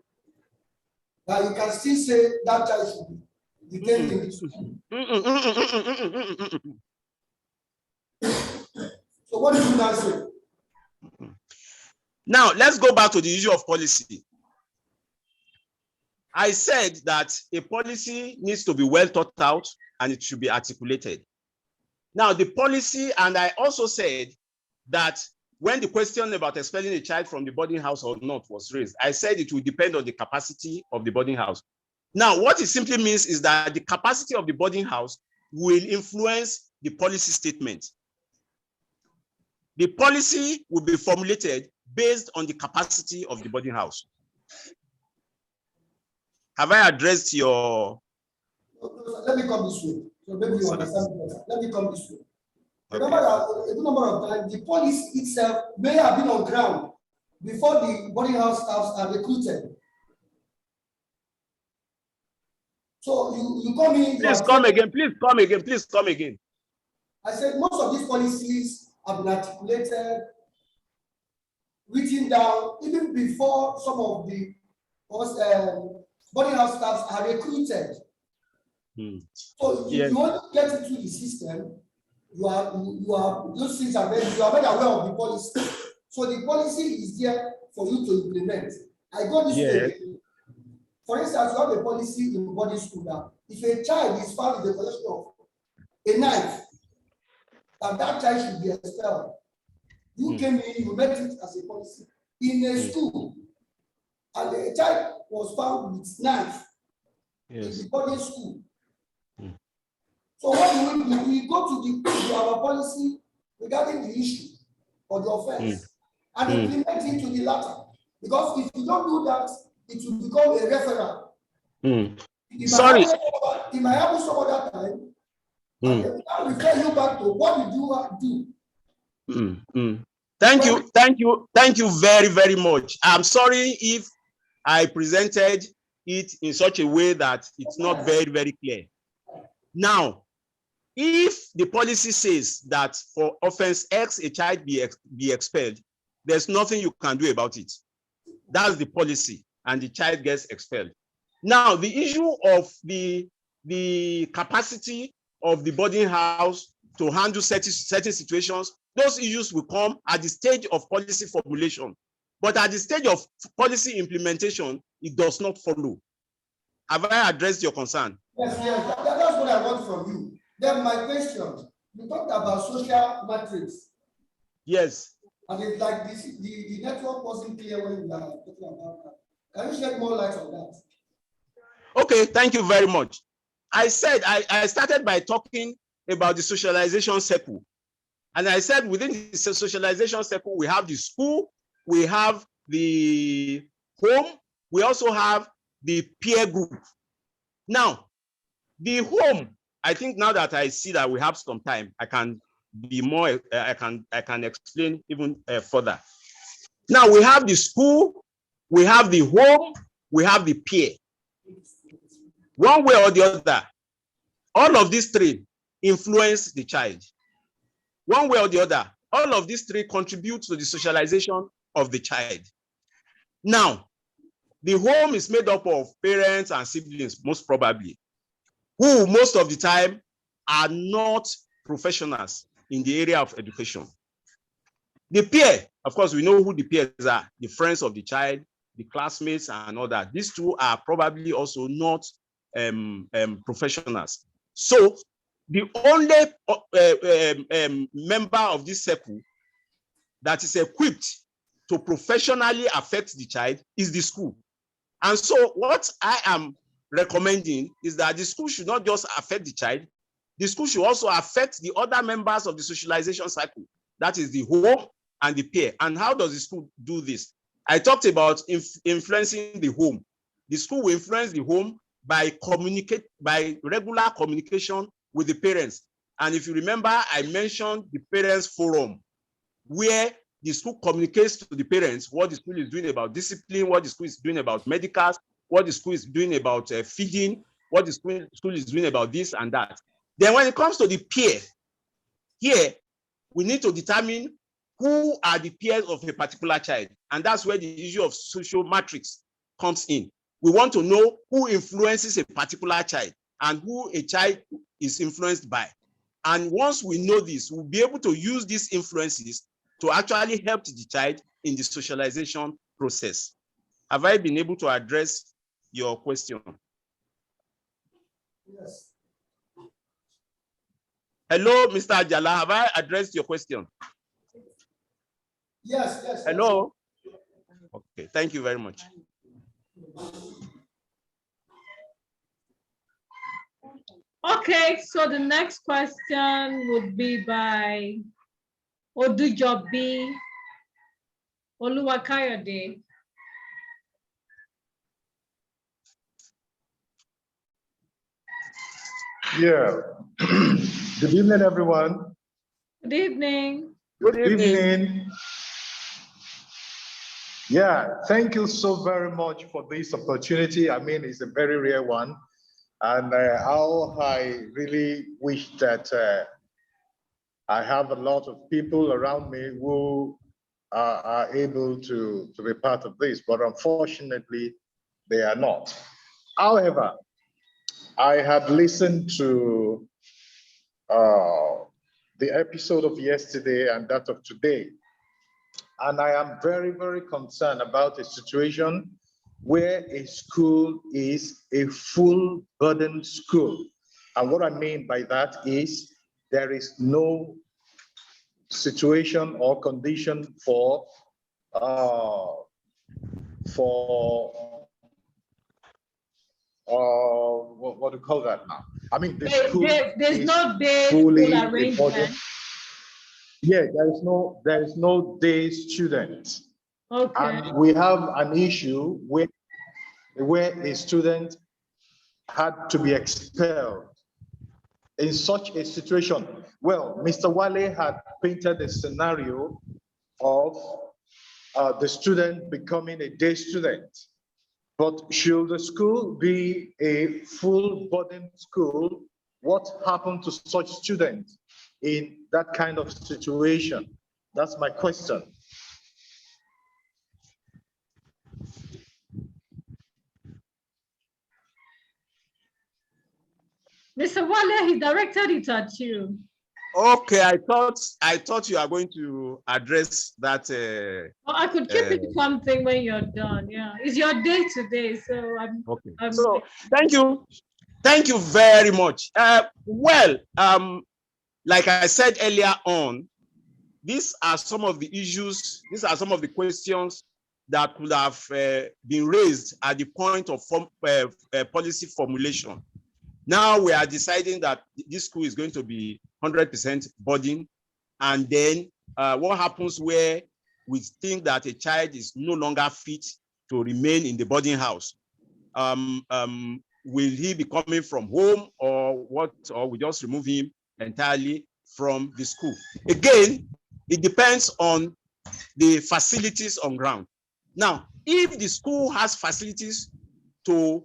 that you can still say that child should be detained in the school. So what did you now say? Now, let's go back to the issue of policy. I said that a policy needs to be well thought out and it should be articulated. Now, the policy, and I also said that when the question about expelling a child from the boarding house or not was raised, I said it will depend on the capacity of the boarding house. Now, what it simply means is that the capacity of the boarding house will influence the policy statement. The policy will be formulated based on the capacity of the boarding house. Have I addressed your? Let me come this way. So maybe you understand better. Let me come this way. Remember that a good number of times the police itself may have been on ground before the boarding house staffs are recruited. So you come in. Please come again. Please come again. Please come again. I said most of these policies have been articulated, written down, even before some of the boarding house staffs are recruited. So if you want to get into the system, you are those things are you are very aware of the policy. So the policy is there for you to implement. I go this way. For instance, you have a policy in boarding school that if a child is found in the possession of a knife, that child should be expelled. You came in, you met it as a policy in a school, and the child was found with knife in the boarding school. So what do? We go to our policy regarding the issue or the offense and implement it to the latter. Because if you don't do that, it will become a referral. It might happen some other time. And I will tell you back to what did you do? Thank you very, very much. I'm sorry if I presented it in such a way that it's not very, very clear. Now, if the policy says that for offense X, a child be expelled, there's nothing you can do about it. That's the policy, and the child gets expelled. Now, the issue of the capacity of the boarding house to handle certain situations, those issues will come at the stage of policy formulation. But at the stage of policy implementation, it does not follow. Have I addressed your concern? Yes, that's what I want from you. Then my question, you talked about social matrix. Yes. And it's like this, the network wasn't clear when we are talking about that. Can you shed more light on that? Okay, thank you very much. I said, I started by talking about the socialization circle. And I said within the socialization circle, we have the school, we have the home, we also have the peer group. Now, the home, I think now that I see that we have some time, I can be more, I can explain even further. Now we have the school, we have the home, we have the peer. One way or the other, all of these three influence the child. One way or the other, all of these three contribute to the socialization of the child. Now, the home is made up of parents and siblings, most probably, who most of the time are not professionals in the area of education. The peer, of course, we know who the peers are, the friends of the child, the classmates and all that. These two are probably also not professionals. So the only member of this circle that is equipped to professionally affect the child is the school. And so what I am recommending is that the school should not just affect the child, the school should also affect the other members of the socialization cycle. That is the home and the peer. And how does the school do this? I talked about influencing the home. The school will influence the home by regular communication with the parents. And if you remember, I mentioned the parents forum, where the school communicates to the parents what the school is doing about discipline, what the school is doing about medicals, what the school is doing about feeding, what the school is doing about this and that. Then when it comes to the peer, here we need to determine who are the peers of a particular child. And that's where the issue of social matrix comes in. We want to know who influences a particular child and who a child is influenced by. And once we know this, we'll be able to use these influences to actually help the child in the socialization process. Have I been able to address your question? Yes. Hello, Mr. Ajala, have I addressed your question? Yes, yes. Hello? Yes. Okay, thank you very much. Okay, so the next question would be by Odujobi Oluwakayode. Yeah. Good evening, everyone. Good evening. Good evening. Yeah, thank you so very much for this opportunity. I mean, it's a very rare one. And how I really wish that I have a lot of people around me who are able to be part of this, but unfortunately, they are not. However, I had listened to the episode of yesterday and that of today, and I am very, very concerned about a situation where a school is a full burden school. And what I mean by that is there is no situation or condition for what do you call that now? I mean, the school there's no day fully school arrangement. Yeah, there is no day student. Okay. And we have an issue where a student had to be expelled in such a situation. Well, Mr. Wale had painted a scenario of the student becoming a day student. But should the school be a full burden school? What happened to such students in that kind of situation? That's my question. Mr. Wale, he directed it at you. Okay, I thought you are going to address that. I could keep it something when you're done. Yeah, it's your day today, so I'm okay. So thank you very much. Well, like I said earlier on, these are some of the issues. These are some of the questions that could have been raised at the point of policy formulation. Now we are deciding that this school is going to be 100% boarding, and then what happens where we think that a child is no longer fit to remain in the boarding house? Will he be coming from home, or what? Or we just remove him entirely from the school? Again, it depends on the facilities on ground. Now, if the school has facilities to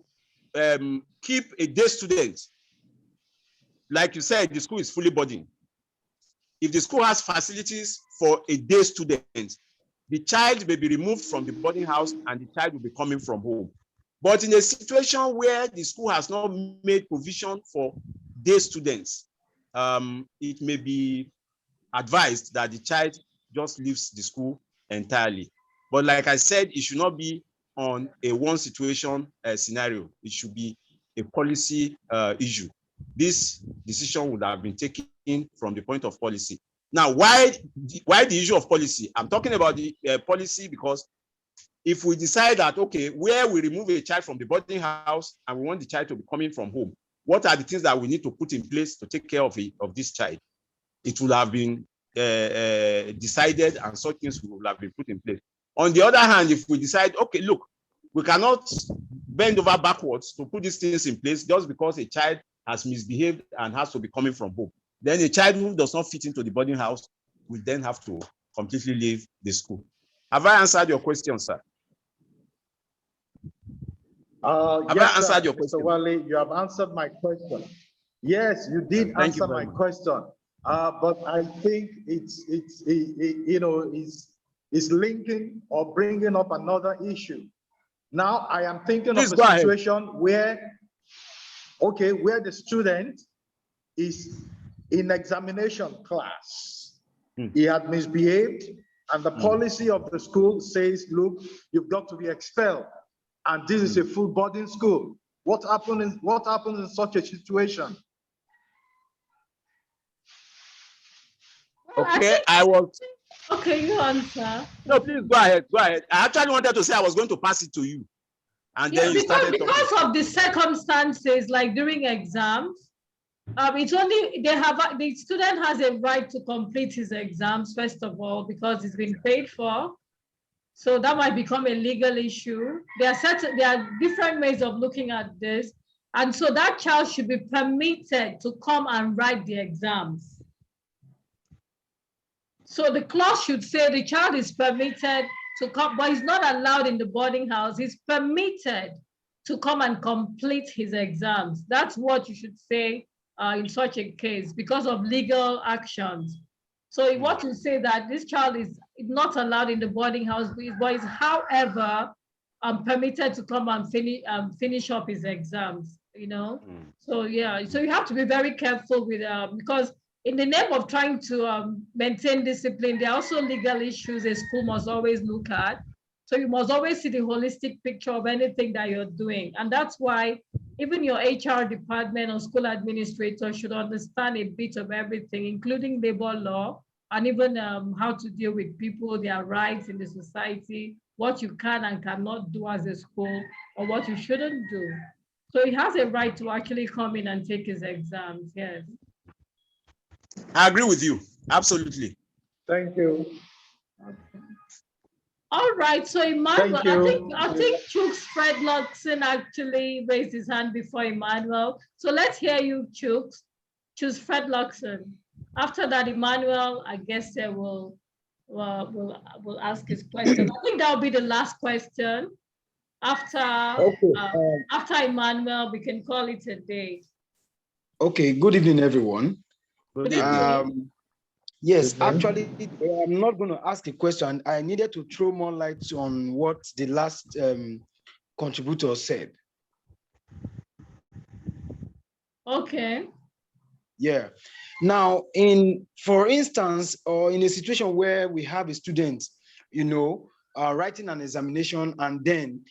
keep a day student, like you said, the school is fully boarding. If the school has facilities for a day student, the child may be removed from the boarding house and the child will be coming from home. But in a situation where the school has not made provision for day students, it may be advised that the child just leaves the school entirely. But like I said, it should not be on a one situation scenario. It should be a policy issue. This decision would have been taken from the point of policy. Now, why the issue of policy? I'm talking about the policy because if we decide that, okay, where we remove a child from the boarding house and we want the child to be coming from home, what are the things that we need to put in place to take care of this child? It will have been decided, and such things will have been put in place. On the other hand, if we decide, okay, look, we cannot bend over backwards to put these things in place just because a child has misbehaved and has to be coming from home, then a child who does not fit into the boarding house will then have to completely leave the school. Have I answered your question, sir? Have I answered your question? Mr. Wale, you have answered my question. Yes, you did answer my question. But I think it's linking or bringing up another issue. Now I am thinking of a situation where the student is in examination class. He had misbehaved, and the policy of the school says, look, you've got to be expelled. And this is a full boarding school. What happens in such a situation? Okay, Okay, you answer. No, please go ahead. Go ahead. I actually wanted to say I was going to pass it to you. And then you started talking. Because of the circumstances, like during exams, it's only the student has a right to complete his exams, first of all, because it's been paid for. So that might become a legal issue. There are different ways of looking at this. And so that child should be permitted to come and write the exams. So the clause should say the child is permitted to come, but he's not allowed in the boarding house. He's permitted to come and complete his exams. That's what you should say in such a case because of legal actions. So you want to say that this child is not allowed in the boarding house, but is, however, permitted to come and finish up his exams, you know? So yeah, so you have to be very careful with, because in the name of trying to maintain discipline, there are also legal issues a school must always look at. So you must always see the holistic picture of anything that you're doing. And that's why even your HR department or school administrator should understand a bit of everything, including labor law, and even how to deal with people, their rights in the society, what you can and cannot do as a school, or what you shouldn't do. So he has a right to actually come in and take his exams, yes. I agree with you, absolutely. Thank you. Okay. All right, so Emmanuel, I think Chooks Fredlockson actually raised his hand before Emmanuel. So let's hear you, Chooks. Choose Fredlockson. After that, Emmanuel, I guess will ask his question. I think that'll be the last question. After after Emmanuel, we can call it a day. Okay, good evening, everyone. Good evening. Yes, actually, I'm not going to ask a question. I needed to throw more light on what the last contributor said. Okay. Yeah. Now, for instance, or in a situation where we have a student, you know, writing an examination and then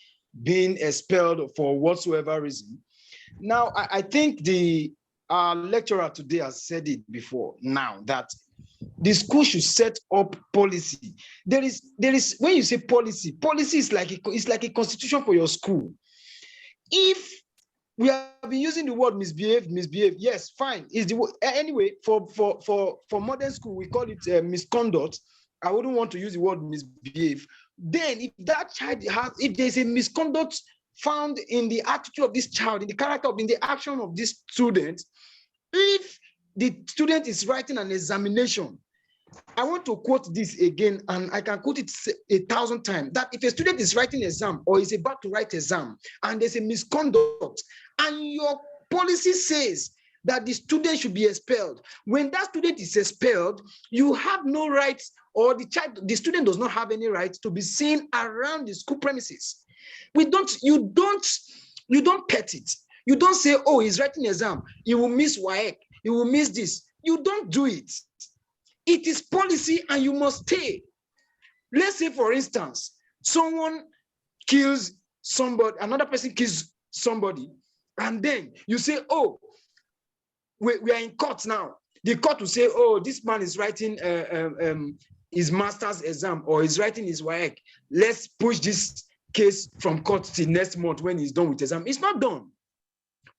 being expelled for whatsoever reason. Now, I think the lecturer today has said it before now that the school should set up policy. There is when you say policy is like a constitution for your school. If we have been using the word misbehave, yes, fine. Is the word anyway for modern school we call it misconduct. I wouldn't want to use the word misbehave. Then if that child if there's a misconduct found in the attitude of this child, in the character, in the action of this student, if the student is writing an examination, I want to quote this again, and I can quote it 1,000 times, that if a student is writing exam or is about to write exam and there's a misconduct and your policy says that the student should be expelled, when that student is expelled, you have no rights, or the student does not have any right to be seen around the school premises. You don't pet it. You don't say, oh, he's writing exam, he will miss WAEC, he will miss this. You don't do it. It is policy and you must stay. Let's say, for instance, someone kills somebody, another person kills somebody, and then you say, oh, we are in court now. The court will say, oh, this man is writing his master's exam or he's writing his WAEC. Let's push this case from court till next month when he's done with exam. It's not done.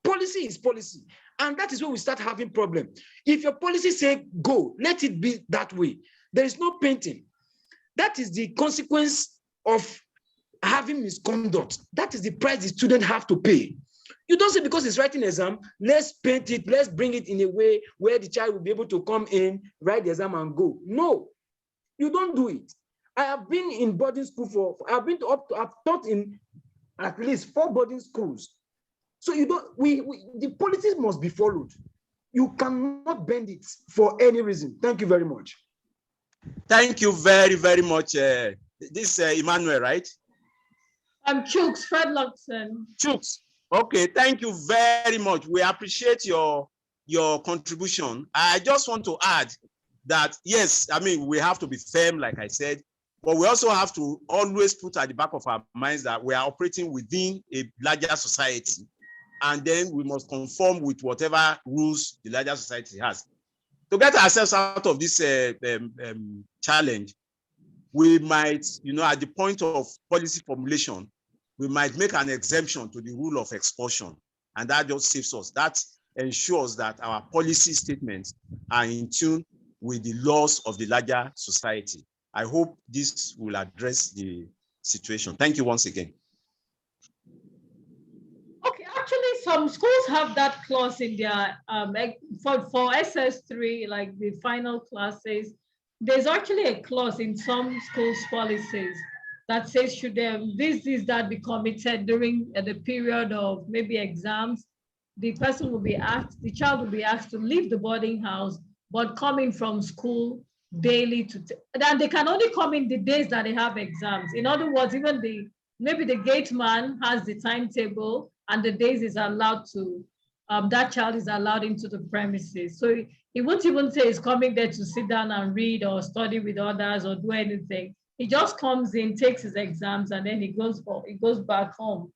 Policy is policy. And that is where we start having problem. If your policy say go, let it be that way. There is no painting. That is the consequence of having misconduct. That is the price the student have to pay. You don't say because he's writing exam, let's paint it, let's bring it in a way where the child will be able to come in, write the exam and go. No, you don't do it. I have been in boarding school I've taught in at least 4 boarding schools. So you don't, the policies must be followed. You cannot bend it for any reason. Thank you very much. Thank you very, very much. This Emmanuel, right? I'm Chooks Fredlockson. Chooks. Okay, thank you very much. We appreciate your contribution. I just want to add that, yes, I mean, we have to be firm, like I said, but we also have to always put at the back of our minds that we are operating within a larger society. And then we must conform with whatever rules the larger society has. To get ourselves out of this challenge, we might, at the point of policy formulation, we might make an exemption to the rule of expulsion. And that just saves us. That ensures that our policy statements are in tune with the laws of the larger society. I hope this will address the situation. Thank you once again. Okay, actually, some schools have that clause in their, for SS3, like the final classes, there's actually a clause in some schools' policies that says should that be committed during the period of maybe exams, the person will be asked, the child will be asked to leave the boarding house, but coming from school daily and they can only come in the days that they have exams. In other words, even maybe the gate man has the timetable and the days is allowed to, that child is allowed into the premises. So he won't even say he's coming there to sit down and read or study with others or do anything. He just comes in, takes his exams, and then he goes back home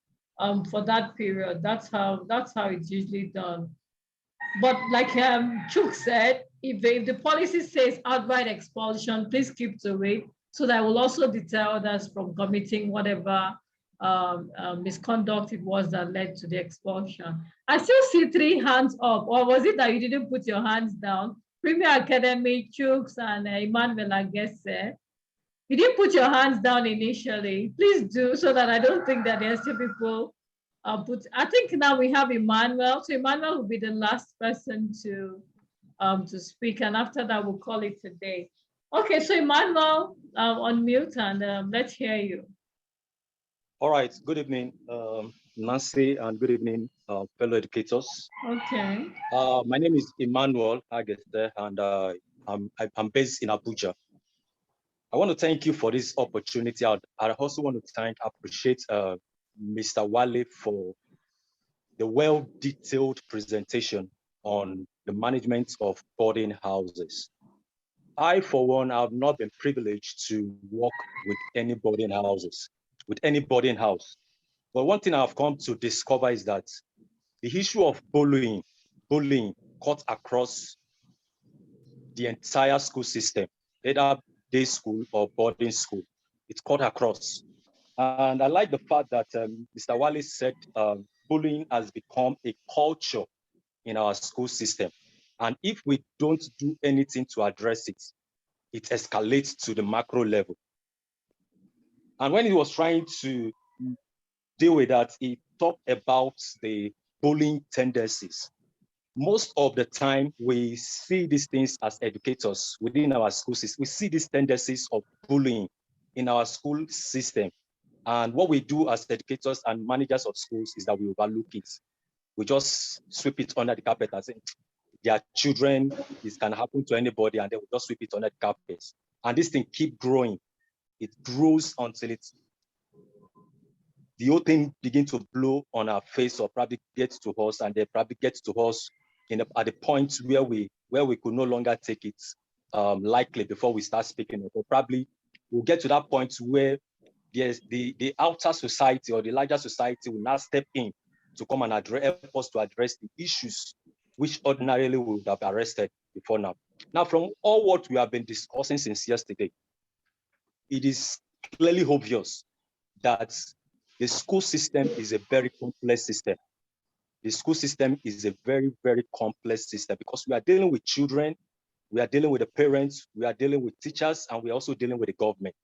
for that period. That's how it's usually done. But like Chuk said, if the policy says outright expulsion, please keep to it, so that will also deter others from committing whatever misconduct it was that led to the expulsion. I still see 3 hands up, or was it that you didn't put your hands down? Premier Academy, Chuks, and Emmanuel, I guess. You didn't put your hands down initially. Please do, so that I don't think that there's still people I think now we have Emmanuel. So Emmanuel will be the last person to speak, and after that we'll call it a day. Okay, so Emmanuel, unmute and let's hear you. All right, good evening, Nancy, and good evening, fellow educators. Okay. My name is Emmanuel Ageste, and I'm based in Abuja. I want to thank you for this opportunity. I also want to appreciate Mr. Wale for the well-detailed presentation on the management of boarding houses. I, for one, have not been privileged to work with any boarding house. But one thing I've come to discover is that the issue of bullying cuts across the entire school system, either day school or boarding school. It's cut across. And I like the fact that Mr. Wale said bullying has become a culture in our school system. And if we don't do anything to address it, it escalates to the macro level. And when he was trying to deal with that, he talked about the bullying tendencies. Most of the time, we see these things as educators within our school system. We see these tendencies of bullying in our school system. And what we do as educators and managers of schools is that we overlook it. We just sweep it under the carpet and say, their children, this can happen to anybody, and they will just sweep it under the carpet. And this thing keep growing. It grows until the whole thing begins to blow on our face, or probably gets to us, and they probably get to us at the point where we could no longer take it lightly before we start speaking. Or probably we'll get to that point where the outer society or the larger society will now step in to come and help us to address the issues which ordinarily we would have arrested before now. Now, from all what we have been discussing since yesterday, it is clearly obvious that the school system is a very complex system. The school system is a very, very complex system because we are dealing with children, we are dealing with the parents, we are dealing with teachers, and we're also dealing with the government.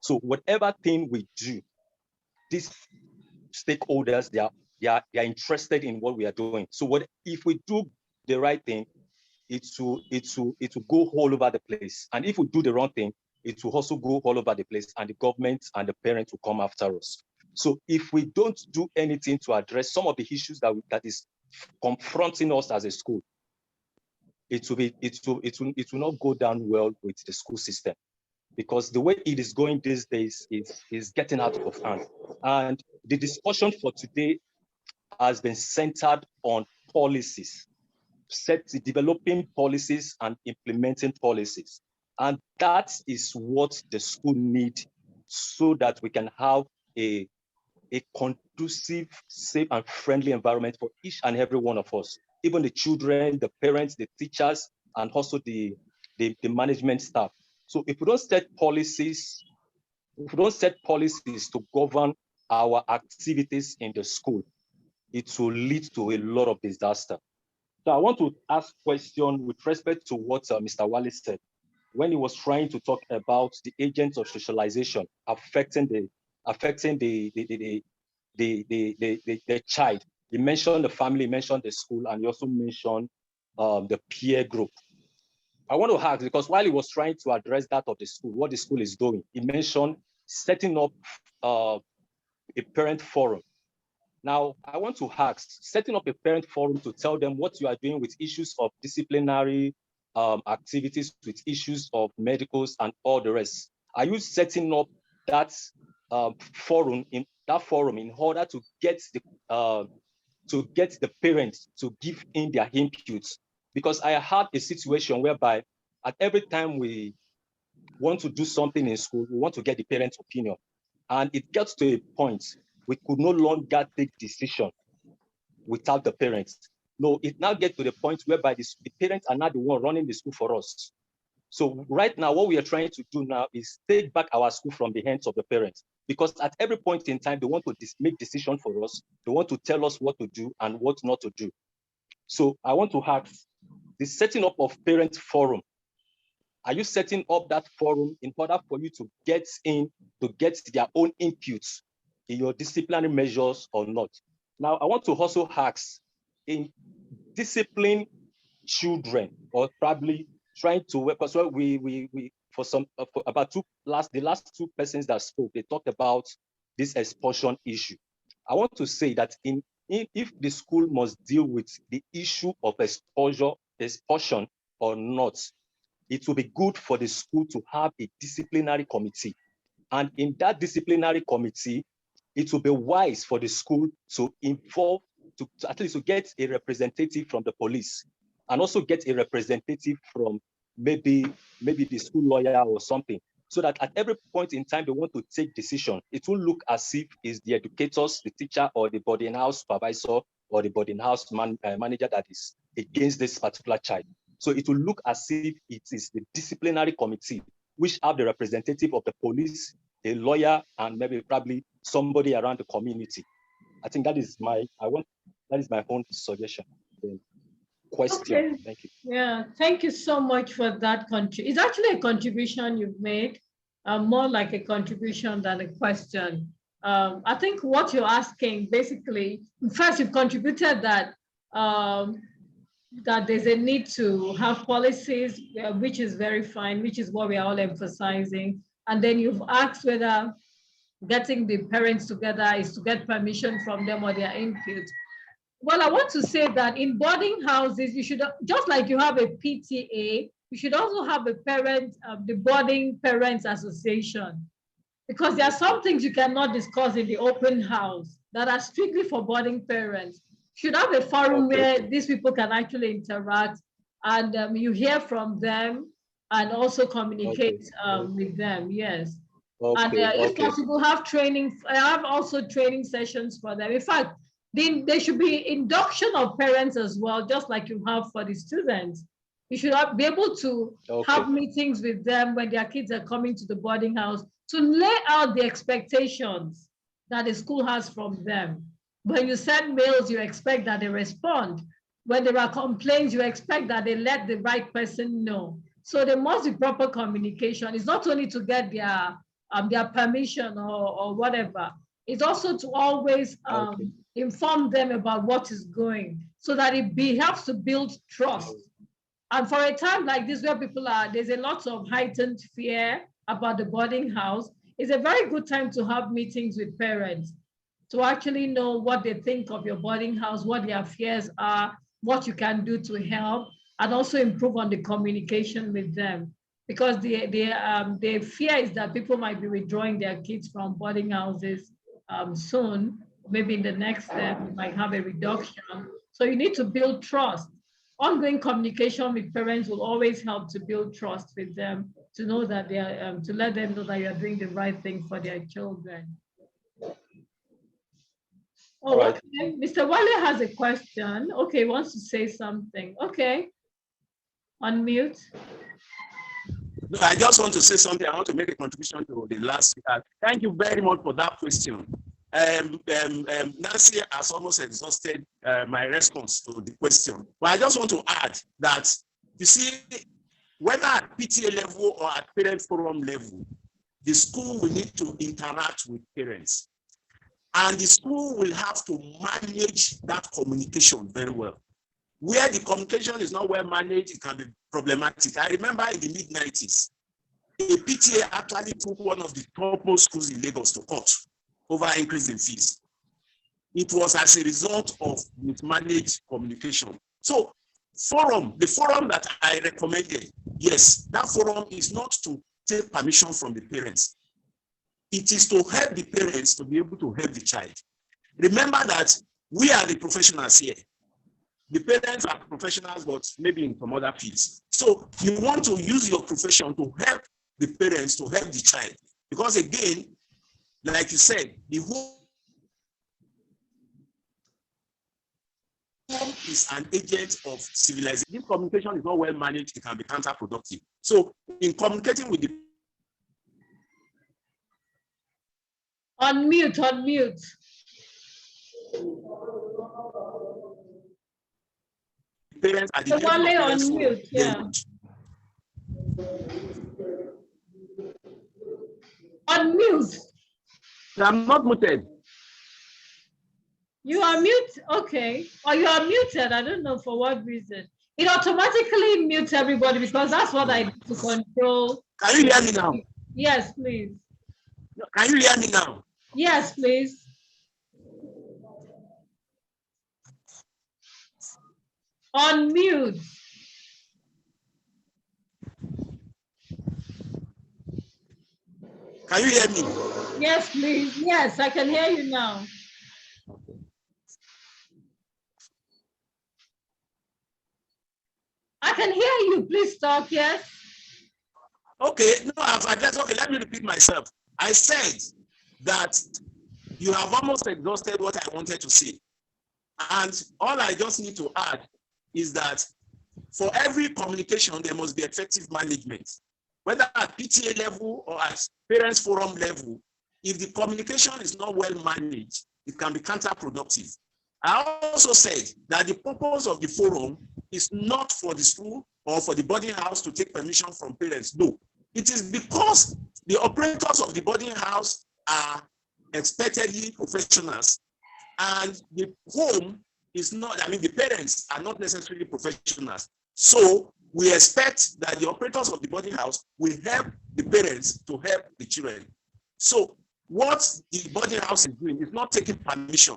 So whatever thing we do, these stakeholders, they are interested in what we are doing. So if we do the right thing, it will go all over the place. And if we do the wrong thing, it will also go all over the place, and the government and the parents will come after us. So if we don't do anything to address some of the issues that is confronting us as a school, it will not go down well with the school system, because the way it is going these days is getting out of hand. And the discussion for today has been centered on policies, developing policies and implementing policies. And that is what the school needs, so that we can have a conducive, safe, and friendly environment for each and every one of us, even the children, the parents, the teachers, and also the management staff. So if we don't set policies, to govern our activities in the school, it will lead to a lot of disaster. So I want to ask a question with respect to what Mr. Wale said when he was trying to talk about the agents of socialization affecting the child. He mentioned the family, mentioned the school, and he also mentioned the peer group. I want to ask, because while he was trying to address that of the school, what the school is doing, he mentioned setting up a parent forum. Now, I want to ask, setting up a parent forum to tell them what you are doing with issues of disciplinary activities, with issues of medicals and all the rest. Are you setting up that forum that forum in order to get the parents to give in their inputs. Because I had a situation whereby at every time we want to do something in school, we want to get the parents' opinion. And it gets to a point we could no longer take decision without the parents. No, it now gets to the point whereby the parents are not the one running the school for us. So right now, what we are trying to do now is take back our school from the hands of the parents, because at every point in time, they want to make decisions for us. They want to tell us what to do and what not to do. So I want to ask, the setting up of parent forum, are you setting up that forum in order for you to get their own inputs in your disciplinary measures or not? Now, I want to also ask, in discipline children, or probably trying to work, because the last two persons that spoke, they talked about this expulsion issue. I want to say that if the school must deal with the issue of expulsion or not, it will be good for the school to have a disciplinary committee. And in that disciplinary committee, it will be wise for the school to involve, to at least to get a representative from the police, and also get a representative from maybe the school lawyer or something, so that at every point in time they want to take decision, it will look as if it's the educators, the teacher, or the boarding house supervisor, or the boarding house manager that is against this particular child. So it will look as if it is the disciplinary committee, which have the representative of the police, a lawyer, and maybe probably somebody around the community. I think that is my own suggestion. Question. Okay. Thank you. Yeah, thank you so much for that. It's actually a contribution you've made, more like a contribution than a question. I think what you're asking, basically, first you've contributed that that there's a need to have policies, which is very fine, which is what we are all emphasizing. And then you've asked whether getting the parents together is to get permission from them or their input. Well, I want to say that in boarding houses, you should, just like you have a PTA, you should also have a the boarding parents association, because there are some things you cannot discuss in the open house that are strictly for boarding parents. You should have a forum where these people can actually interact, and you hear from them and also communicate with them. Yes. And if possible, have training. Have also training sessions for them. In fact, there should be induction of parents as well, just like you have for the students. You should be able to have meetings with them when their kids are coming to the boarding house to lay out the expectations that the school has from them. When you send mails, you expect that they respond. When there are complaints, you expect that they let the right person know. So there must be proper communication. It's not only to get their permission or whatever. It's also to always inform them about what is going, so that it helps to build trust. And for a time like this, where people there's a lot of heightened fear about the boarding house, it's a very good time to have meetings with parents to actually know what they think of your boarding house, what their fears are, what you can do to help, and also improve on the communication with them. Because the fear is that people might be withdrawing their kids from boarding houses soon. Maybe in the next step, we might have a reduction. So you need to build trust. Ongoing communication with parents will always help to build trust with them, to know that they are, to let them know that you are doing the right thing for their children. Oh, right. Okay. Mr. Wale has a question. Okay, wants to say something. Okay, unmute. No, I just want to say something. I want to make a contribution to the last speaker. Thank you very much for that question. Nancy has almost exhausted my response to the question. But I just want to add that, you see, whether at PTA level or at parent forum level, the school will need to interact with parents. And the school will have to manage that communication very well. Where the communication is not well managed, it can be problematic. I remember in the mid-90s, a PTA actually took one of the topmost schools in Lagos to court over increase in fees. It was as a result of mismanaged communication. So the forum that I recommended, yes, that forum is not to take permission from the parents. it is to help the parents to be able to help the child. Remember that we are the professionals here. The parents are professionals, but maybe in some other fields. So you want to use your profession to help the parents, to help the child. Because again, like you said, the home is an agent of civilization. If communication is not well managed, it can be counterproductive. So in communicating with the Unmute. parents at the So only unmute, yeah. Unmute. I'm not muted. You are mute, okay. Or you are muted, I don't know for what reason. It automatically mutes everybody because that's what I do to control. Can you hear me now? Yes, please. Can you hear me now? Yes, please. Unmute. Can you hear me? Yes, please. Yes, I can hear you now. I can hear you. Please talk, yes. Okay, no, I've addressed. Okay, let me repeat myself. I said that you have almost exhausted what I wanted to say. And all I just need to add is that for every communication, there must be effective management. Whether at PTA level or at parents forum level, if the communication is not well managed, it can be counterproductive. I also said that the purpose of the forum is not for the school or for the boarding house to take permission from parents. No, it is because the operators of the boarding house are expectedly professionals and the home is not, the parents are not necessarily professionals. So we expect that the operators of the boarding house will help the parents to help the children. So what the boarding house is doing is not taking permission.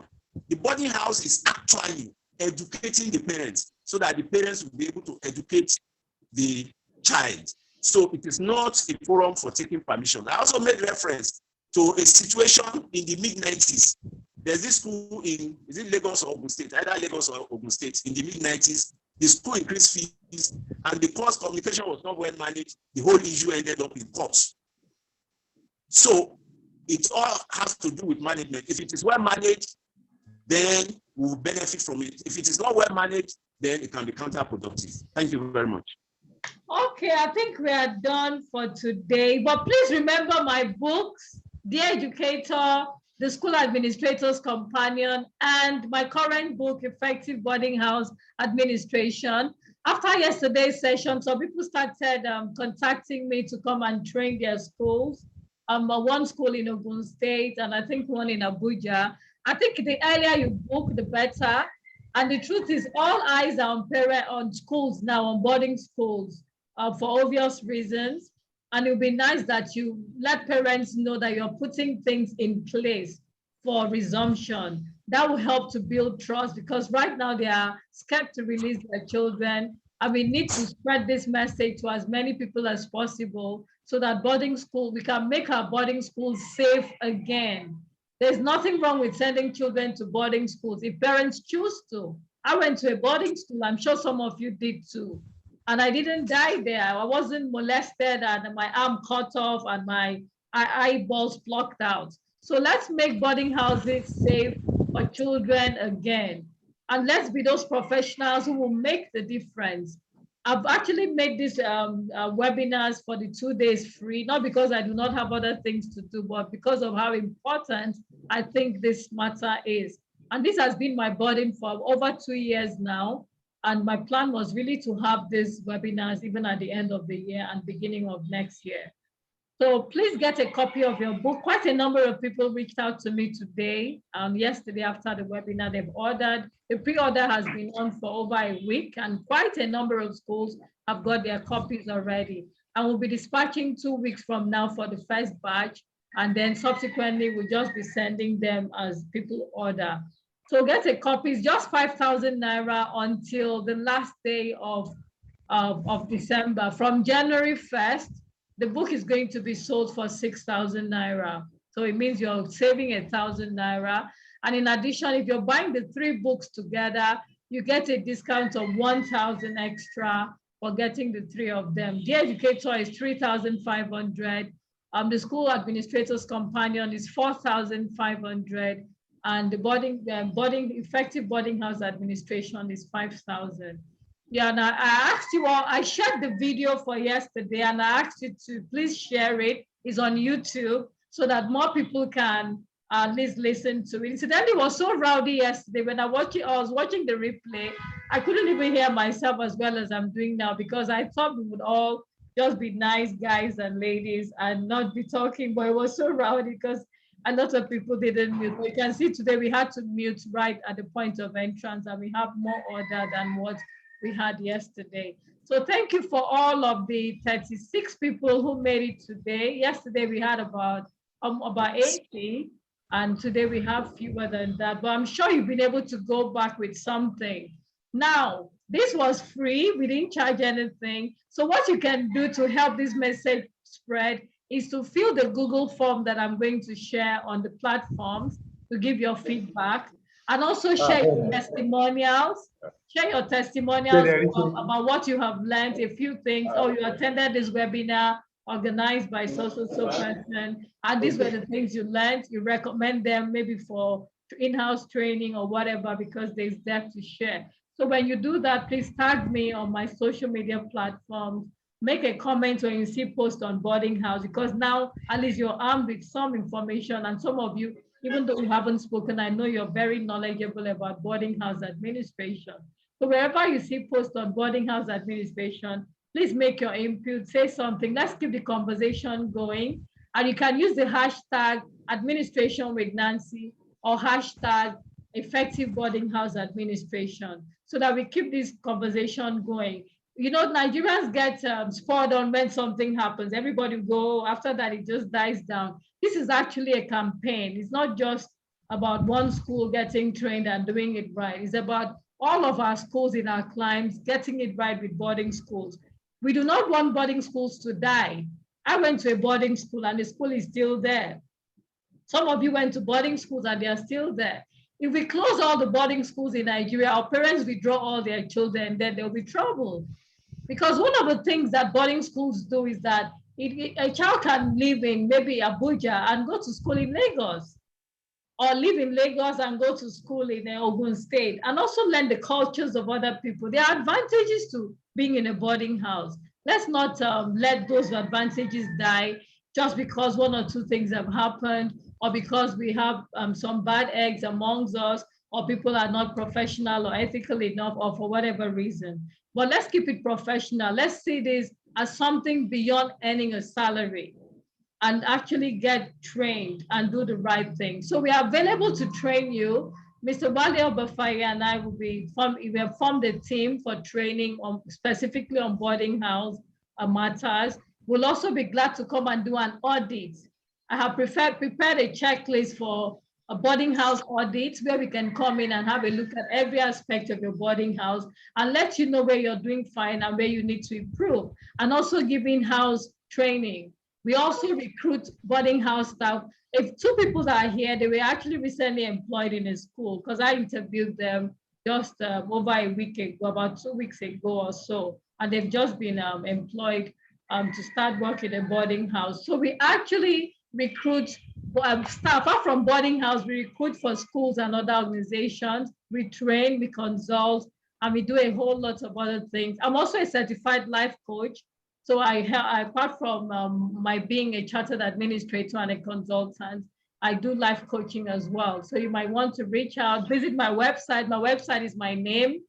The boarding house is actually educating the parents so that the parents will be able to educate the child. So it is not a forum for taking permission. I also made reference to a situation in the mid-90s. There's this school in, is it Lagos or Ogun State? Either Lagos or Ogun State. In the mid-90s, the school increased fees, and because communication was not well managed, the whole issue ended up in court. So it all has to do with management. If it is well managed, then we'll benefit from it. If it is not well managed, then it can be counterproductive. Thank you very much. Okay, I think we are done for today, but please remember my books, Dear Educator, The School Administrator's Companion, and my current book, Effective Boarding House Administration. After yesterday's session, some people started contacting me to come and train their schools. One school in Ogun State, and I think one in Abuja. I think the earlier you book, the better. And the truth is, all eyes are on schools now, on boarding schools, for obvious reasons. And it would be nice that you let parents know that you're putting things in place for resumption. That will help to build trust, because right now they are scared to release their children. And we need to spread this message to as many people as possible so that we can make our boarding schools safe again. There's nothing wrong with sending children to boarding schools if parents choose to. I went to a boarding school, I'm sure some of you did too. And I didn't die there. I wasn't molested and my arm cut off and my eyeballs plucked out. So let's make boarding houses safe for children again. And let's be those professionals who will make the difference. I've actually made these webinars for the 2 days free, not because I do not have other things to do, but because of how important I think this matter is. And this has been my burden for over 2 years now. And my plan was really to have these webinars even at the end of the year and beginning of next year. So please get a copy of your book. Quite a number of people reached out to me today. Yesterday after the webinar, they've ordered. The pre-order has been on for over a week, and quite a number of schools have got their copies already. And we'll be dispatching 2 weeks from now for the first batch. And then subsequently, we'll just be sending them as people order. So get a copy. It's just 5,000 Naira until the last day of December. From January 1st, the book is going to be sold for 6,000 Naira. So it means you're saving 1,000 naira. And in addition, if you're buying the 3 books together, you get a discount of 1,000 extra for getting the 3 of them. The Educator is 3,500. The School Administrator's Companion is 4,500. And the effective boarding house administration is 5,000. Yeah, and I asked you all, I shared the video for yesterday, and I asked you to please share it. It's on YouTube so that more people can at least listen to it. Incidentally, it was so rowdy yesterday when I was watching the replay. I couldn't even hear myself as well as I'm doing now because I thought we would all just be nice guys and ladies and not be talking, but it was so rowdy because a lot of people didn't mute. You can see today we had to mute right at the point of entrance, and we have more order than what we had yesterday. So thank you for all of the 36 people who made it today. Yesterday we had about 80, and today we have fewer than that, but I'm sure you've been able to go back with something. Now, this was free, we didn't charge anything. So what you can do to help this message spread is to fill the Google form that I'm going to share on the platforms to give your feedback, and also share your testimonials. Share your testimonials about what you have learned, a few things. Oh, you attended this webinar organized by so-so-so person, and these were the things you learned. You recommend them maybe for in-house training or whatever, because there's depth to share. So when you do that, please tag me on my social media platforms. Make a comment when you see post on boarding house, because now at least you're armed with some information, and some of you, even though you haven't spoken, I know you're very knowledgeable about boarding house administration. So wherever you see post on boarding house administration, please make your input, say something. Let's keep the conversation going. And you can use the hashtag administration with Nancy or hashtag effective boarding house administration so that we keep this conversation going. You know, Nigerians get spurred on when something happens. Everybody go, after that, it just dies down. This is actually a campaign. It's not just about one school getting trained and doing it right. It's about all of our schools in our climes getting it right with boarding schools. We do not want boarding schools to die. I went to a boarding school and the school is still there. Some of you went to boarding schools and they are still there. If we close all the boarding schools in Nigeria, our parents withdraw all their children, then there'll be trouble. Because one of the things that boarding schools do is that a child can live in maybe Abuja and go to school in Lagos, or live in Lagos and go to school in Ogun State, and also learn the cultures of other people. There are advantages to being in a boarding house. Let's not let those advantages die just because one or two things have happened, or because we have some bad eggs amongst us, or people are not professional or ethical enough, or for whatever reason. But let's keep it professional. Let's see this as something beyond earning a salary, and actually get trained and do the right thing. So we are available to train you. Mr. Wale Obafai and I we have formed a team for training specifically on boarding house matters. We'll also be glad to come and do an audit. I have prepared a checklist for a boarding house audit where we can come in and have a look at every aspect of your boarding house and let you know where you're doing fine and where you need to improve, and also give in-house training. We also recruit boarding house staff. If 2 people that are here, they were actually recently employed in a school, because I interviewed them just over a week ago, about 2 weeks ago or so, and they've just been employed to start work in a boarding house. So we actually recruit staff. Apart from boarding house, we recruit for schools and other organizations. We train, we consult, and we do a whole lot of other things. I'm also a certified life coach. So apart from my being a chartered administrator and a consultant, I do life coaching as well. So you might want to reach out, visit my website. My website is my name,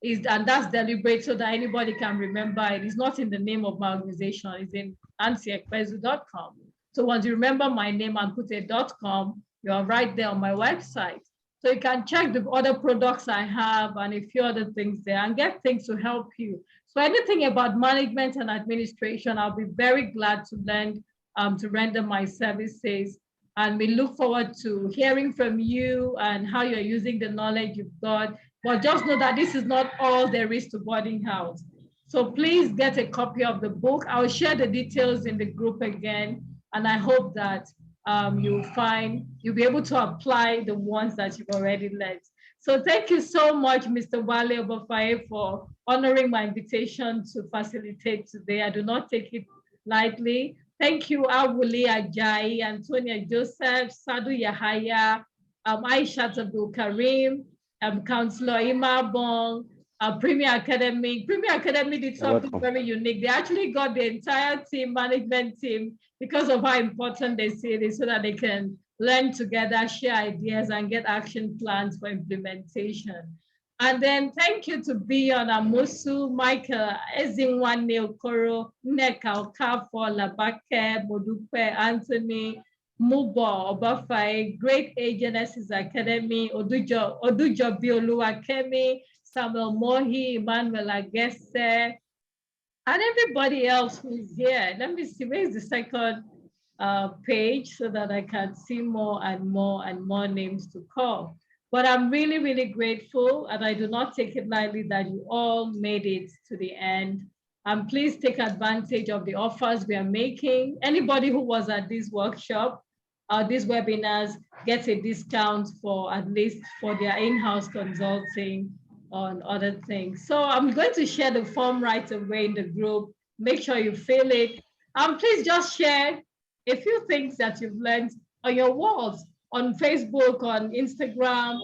and that's deliberate so that anybody can remember it. It's not in the name of my organization, it's in nancyekpezu.com. So once you remember my name and put a .com, you're right there on my website. So you can check the other products I have and a few other things there and get things to help you. So anything about management and administration, I'll be very glad to lend, to render my services. And we look forward to hearing from you and how you're using the knowledge you've got. But just know that this is not all there is to boarding house. So please get a copy of the book. I'll share the details in the group again. And I hope that you'll be able to apply the ones that you've already learned. So thank you so much, Mr. Wale Obafaye, for honoring my invitation to facilitate today. I do not take it lightly. Thank you, Awuli Ajayi, Antonia Joseph, Sadu Yahaya, Aisha Abdul Karim, Councilor Ima Bong, Premier Academy. Premier Academy did something very unique. They actually got the entire team, management team, because of how important they see it is, so that they can learn together, share ideas, and get action plans for implementation. And then thank you to Bion Amusu, Michael, Ezinwane Okoro, Nneka Okafo, Labake, Modupe, Anthony, Mubo, Obafaye, Great A Genesis Academy, Odujo Bioluwakemi, Samuel Mohi, Emmanuel Agese, and everybody else who's here. Let me see, where's the second page so that I can see more and more names to call. But I'm really, really grateful, and I do not take it lightly that you all made it to the end. Please take advantage of the offers we are making. Anybody who was at this workshop, these webinars, gets a discount for at least for their in-house consulting on other things. So I'm going to share the form right away in the group. Make sure you fill it. Please just share a few things that you've learned on your walls, on Facebook, on Instagram,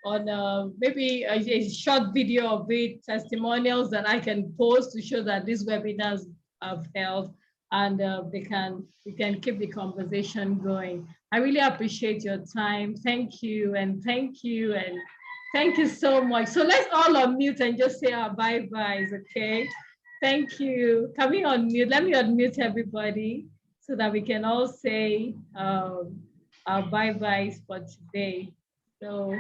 on maybe a short video of it, testimonials that I can post to show that these webinars have held, and we can keep the conversation going. I really appreciate your time. Thank you, and thank you, and thank you so much. So let's all unmute and just say our bye-byes, okay? Thank you. Can we unmute? Let me unmute everybody so that we can all say our bye-byes for today. So,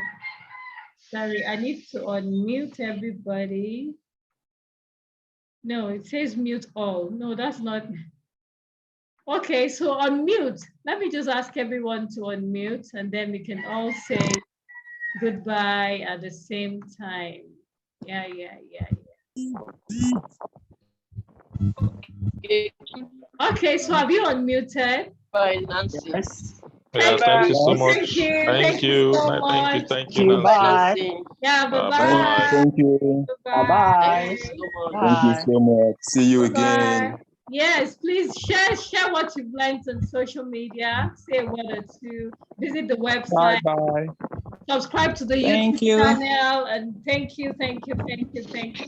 sorry, I need to unmute everybody. No, it says mute all. No, that's not. Okay, so unmute. Let me just ask everyone to unmute, and then we can all say goodbye at the same time. Yeah. Okay, so have you unmuted? Bye, Nancy. Yes. Yeah, thank you so much. Thank you. Thank you. So much. Thank you, Nancy. Bye. Yeah, bye-bye. Bye. Thank you. Bye-bye. Thank you so much. Thank you so much. See you Bye-bye. again. Yes, please share what you've learned on social media. Say a word or two. Visit the website. Bye. Subscribe to the Thank YouTube you. channel. And thank you.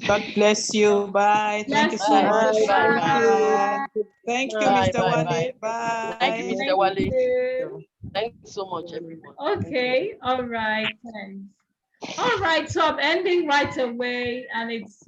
God bless you. Bye. Thank you so Bless much. you. Bye. Thank you, Bye, Mr. bye, Wale. bye. Bye. Thank you, Mr. Wale. You. Thank you so much, everyone. Okay, all right, thanks. All right, so I'm ending right away, and it's